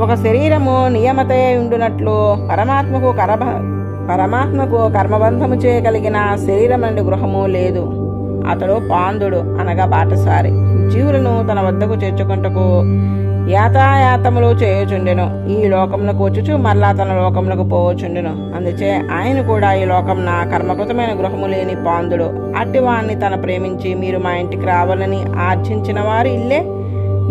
Speaker 1: ఒక శరీరము నియమతే ఉండునట్లు పరమాత్మకు కర్మబంధము చేయగలిగిన శరీరం నుండి గృహము లేదు. అతడు పాందుడు అనగా బాటసారి. జీవులను తన వద్దకు చేర్చుకుంటకు యాతాయాతములు చేయుచుండెను. ఈ లోకములకు వచ్చుచు మరలా తన లోకములకు పోవచుండెను. అందుచే ఆయన కూడా ఈ లోకమున కర్మకృతమైన గృహము లేని పాందుడు. అట్టివాణ్ణి తన ప్రేమించి మీరు మా ఇంటికి రావాలని ఆర్జించిన వారి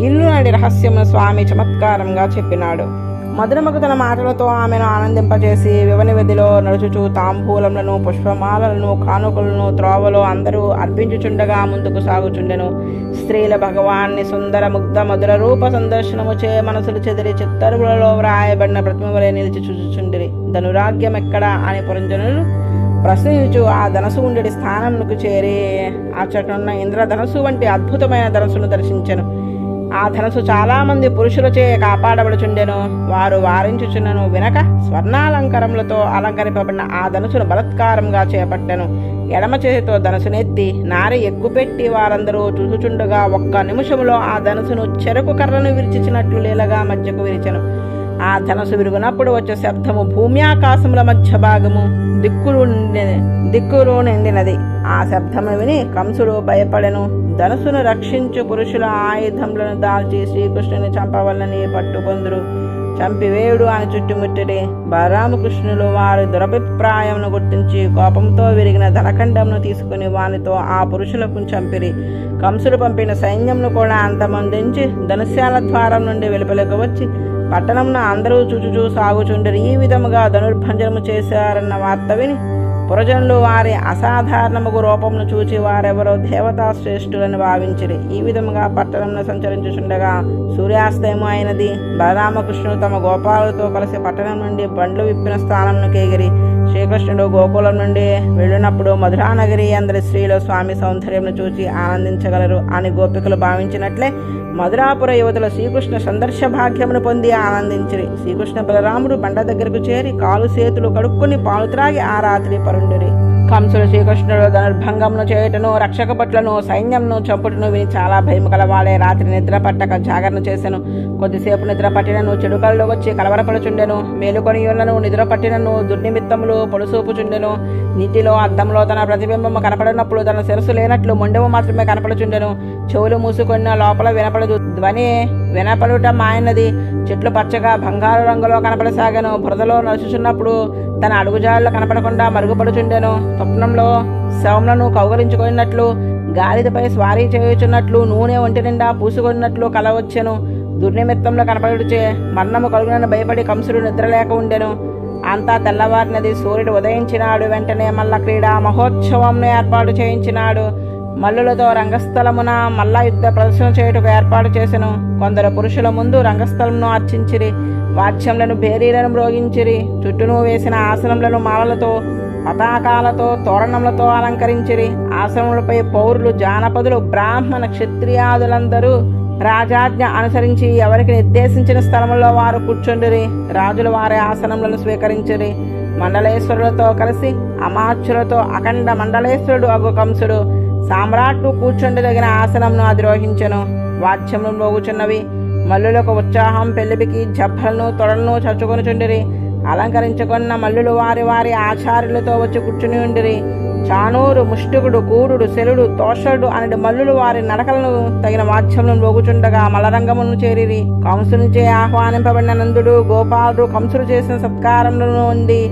Speaker 1: ఇల్లు నడి రహస్యమును స్వామి చమత్కారంగా చెప్పినాడు. మధురముకు తన మాటలతో ఆమెను ఆనందింపచేసి వివని వెదిలో నడుచుచు తాంబూలములను పుష్పమాలలను కానుకలను త్రోవలో అందరూ అర్పించుచుండగా ముందుకు సాగుచుండెను. స్త్రీల భగవాన్ని సుందర ముగ్ధ మధుర రూప సందర్శనము చే మనసులు చెదిరి చిత్తరువులలో వ్రాయబడిన ప్రతిమవలే నిలిచి చూచుచుండిరి. ధనురాగ్యం ఎక్కడా అని పురంజనులు ప్రశ్నించు ఆ ధనసు ఉండేటి స్థానమునకు చేరి అచ్చటనున్న ఇంద్రధనస్సు వంటి అద్భుతమైన ధనస్సును దర్శించెను. ఆ ధనస్సు చాలా మంది పురుషులచే కాపాడబడుచుండెను. వారు వారించుచున్నను వినక స్వర్ణాలంకరములతో అలంకరింపబడిన ఆ ధనుసును బలత్కారంగా చేపట్టెను. ఎడమ చేతితో ధనుసునెత్తి నారి ఎక్కుపెట్టి వారందరూ చూచుచుండగా ఒక్క నిమిషములో ఆ ధనుసును చెరకు కర్రను విరిచినట్లు లీలగా మధ్యకు విరిచెను. ఆ ధనసు విరుగునప్పుడు వచ్చే శబ్దము భూమి ఆకాశముల మధ్య భాగము దిక్కులు నిండినది. ఆ శబ్దమును విని కంసుడు భయపడెను. ధనుసును రక్షించు పురుషుల ఆయుధములను దాల్చి శ్రీకృష్ణుని చంపవలని పట్టుకొందురు. చంపివేయుడు అని చుట్టుముట్టిరి. బలరామకృష్ణులు వారి దురభిప్రాయమును గుర్తించి కోపంతో విరిగిన ధనఖండమును తీసుకుని వానితో ఆ పురుషులకు చంపిరి. కంసుడు పంపిన సైన్యంను కూడా అంతమందించి ధనుశాల ద్వారం నుండి వెలుపలకు వచ్చి పట్టణంను అందరూ చూచుచూ సాగుచుండరు. ఈ విధముగా ధనుర్భంజనము చేశారన్న వార్త విని పురజనులు వారి అసాధారణముగు రూపమును చూచి వారెవరో దేవతా శ్రేష్ఠులని భావించిరి. ఈ విధముగా పట్టణంలో సంచరించుచుండగా సూర్యాస్తయము అయినది. బలరామకృష్ణుడు తమ గోపాలతో కలిసి పట్టణం నుండి బండ్లు విప్పిన స్థానంను కేగిరి. శ్రీకృష్ణుడు గోకులం నుండి వెళ్ళినప్పుడు మధురానగరి అందరి స్త్రీలు స్వామి సౌందర్యమును చూచి ఆనందించగలరు అని గోపికలు భావించినట్లే మధురాపుర యువతుల శ్రీకృష్ణ సందర్శ భాగ్యమును పొంది ఆనందించిరి. శ్రీకృష్ణ బలరాముడు బండ దగ్గరకు చేరి కాలు చేతులు కడుక్కొని పాలు త్రాగి ఆ రాత్రి పరుండిరి. కంసుడు శ్రీకృష్ణుడు ధనుర్భంగమును చేయుటను రక్షక భటులను సైన్యంను చంపుటను విని చాలా భయము కలవాడే. రాత్రి నిద్ర పట్టక జాగరణ చేసెను. కొద్దిసేపు నిద్ర పట్టినను చెడు కళ్ళు వచ్చి కలవరపడుచుండెను. మేలుకొని యులను నిద్ర పట్టినను దుర్నిమిత్తములు పొడుసూపుచుండెను. నీటిలో అద్దంలో తన ప్రతిబింబము కనపడినప్పుడు తన శిరస్సు లేనట్లు మొండెము మాత్రమే కనపడుచుండెను. చెవులు మూసుకొన్న లోపల వినపడదు. ధ్వని వినపడుట మాయన్నది. చెట్లు పచ్చగా బంగారు రంగులో కనపడసాగాను. బురదలో నడుచుచున్నప్పుడు తన అడుగుజాడలు కనపడకుండా మరుగుపడుచుండెను. స్వప్నంలో శవములను కౌగలించుకున్నట్లు గాడిదపై స్వారీ చేయుచున్నట్లు నూనె ఒంటి నిండా పూసుకున్నట్లు కల వచ్చెను. దుర్నిమిత్తంలో కనపడుచే మరణము కలుగునని భయపడి కంసుడు నిద్రలేక ఉండెను. అంతా తెల్లవారినది. సూర్యుడు ఉదయించినాడు. వెంటనే మల్ల క్రీడా మహోత్సవంను ఏర్పాటు చేయించినాడు. మల్లులతో రంగస్థలమున మల్ల యుద్ధ ప్రదర్శన చేయుటకు ఏర్పాటు చేసెను. కొందరు పురుషుల ముందు రంగస్థలమును అర్చించిరి. వాద్యములను భేరీలను మ్రోగించిరి. చుట్టూను వేసిన ఆసనములను మాలలతో పతాకాలతో తోరణములతో అలంకరించిరి. ఆసనములపై పౌరులు జానపదులు బ్రాహ్మణ క్షత్రియాదులందరూ రాజాజ్ఞ అనుసరించి ఎవరికి నిర్దేశించిన స్థలములో వారు కూర్చుండిరి. రాజులు వారి ఆసనములను స్వీకరించిరి. మండలేశ్వరులతో కలిసి అమాత్యులతో అఖండ మండలేశ్వరుడు అగు కంసుడు సామ్రాట్టు కూర్చుండదగిన ఆసనంను అధిరోహించెను. వాద్యములు మోగుచున్నవి. మల్లులకు ఉత్సాహం పెళ్లిపికి జబ్బలను తొడలను చచ్చుకొనుచుండిరి. అలంకరించుకున్న మల్లులు వారి వారి ఆచార్యులతో వచ్చి కూర్చుని ఉండిరి. చానూరు, ముష్టికుడు, కూరుడు, శలుడు, తోషడు అనటి మల్లులు వారి నడకలను తగిన వాద్యములను మోగుచుండగా మలరంగమును చేరిరి. కంసునిచే ఆహ్వానింపబడిన నందుడు, గోపాలుడు కంసుడు చేసిన సత్కారములను ఉండి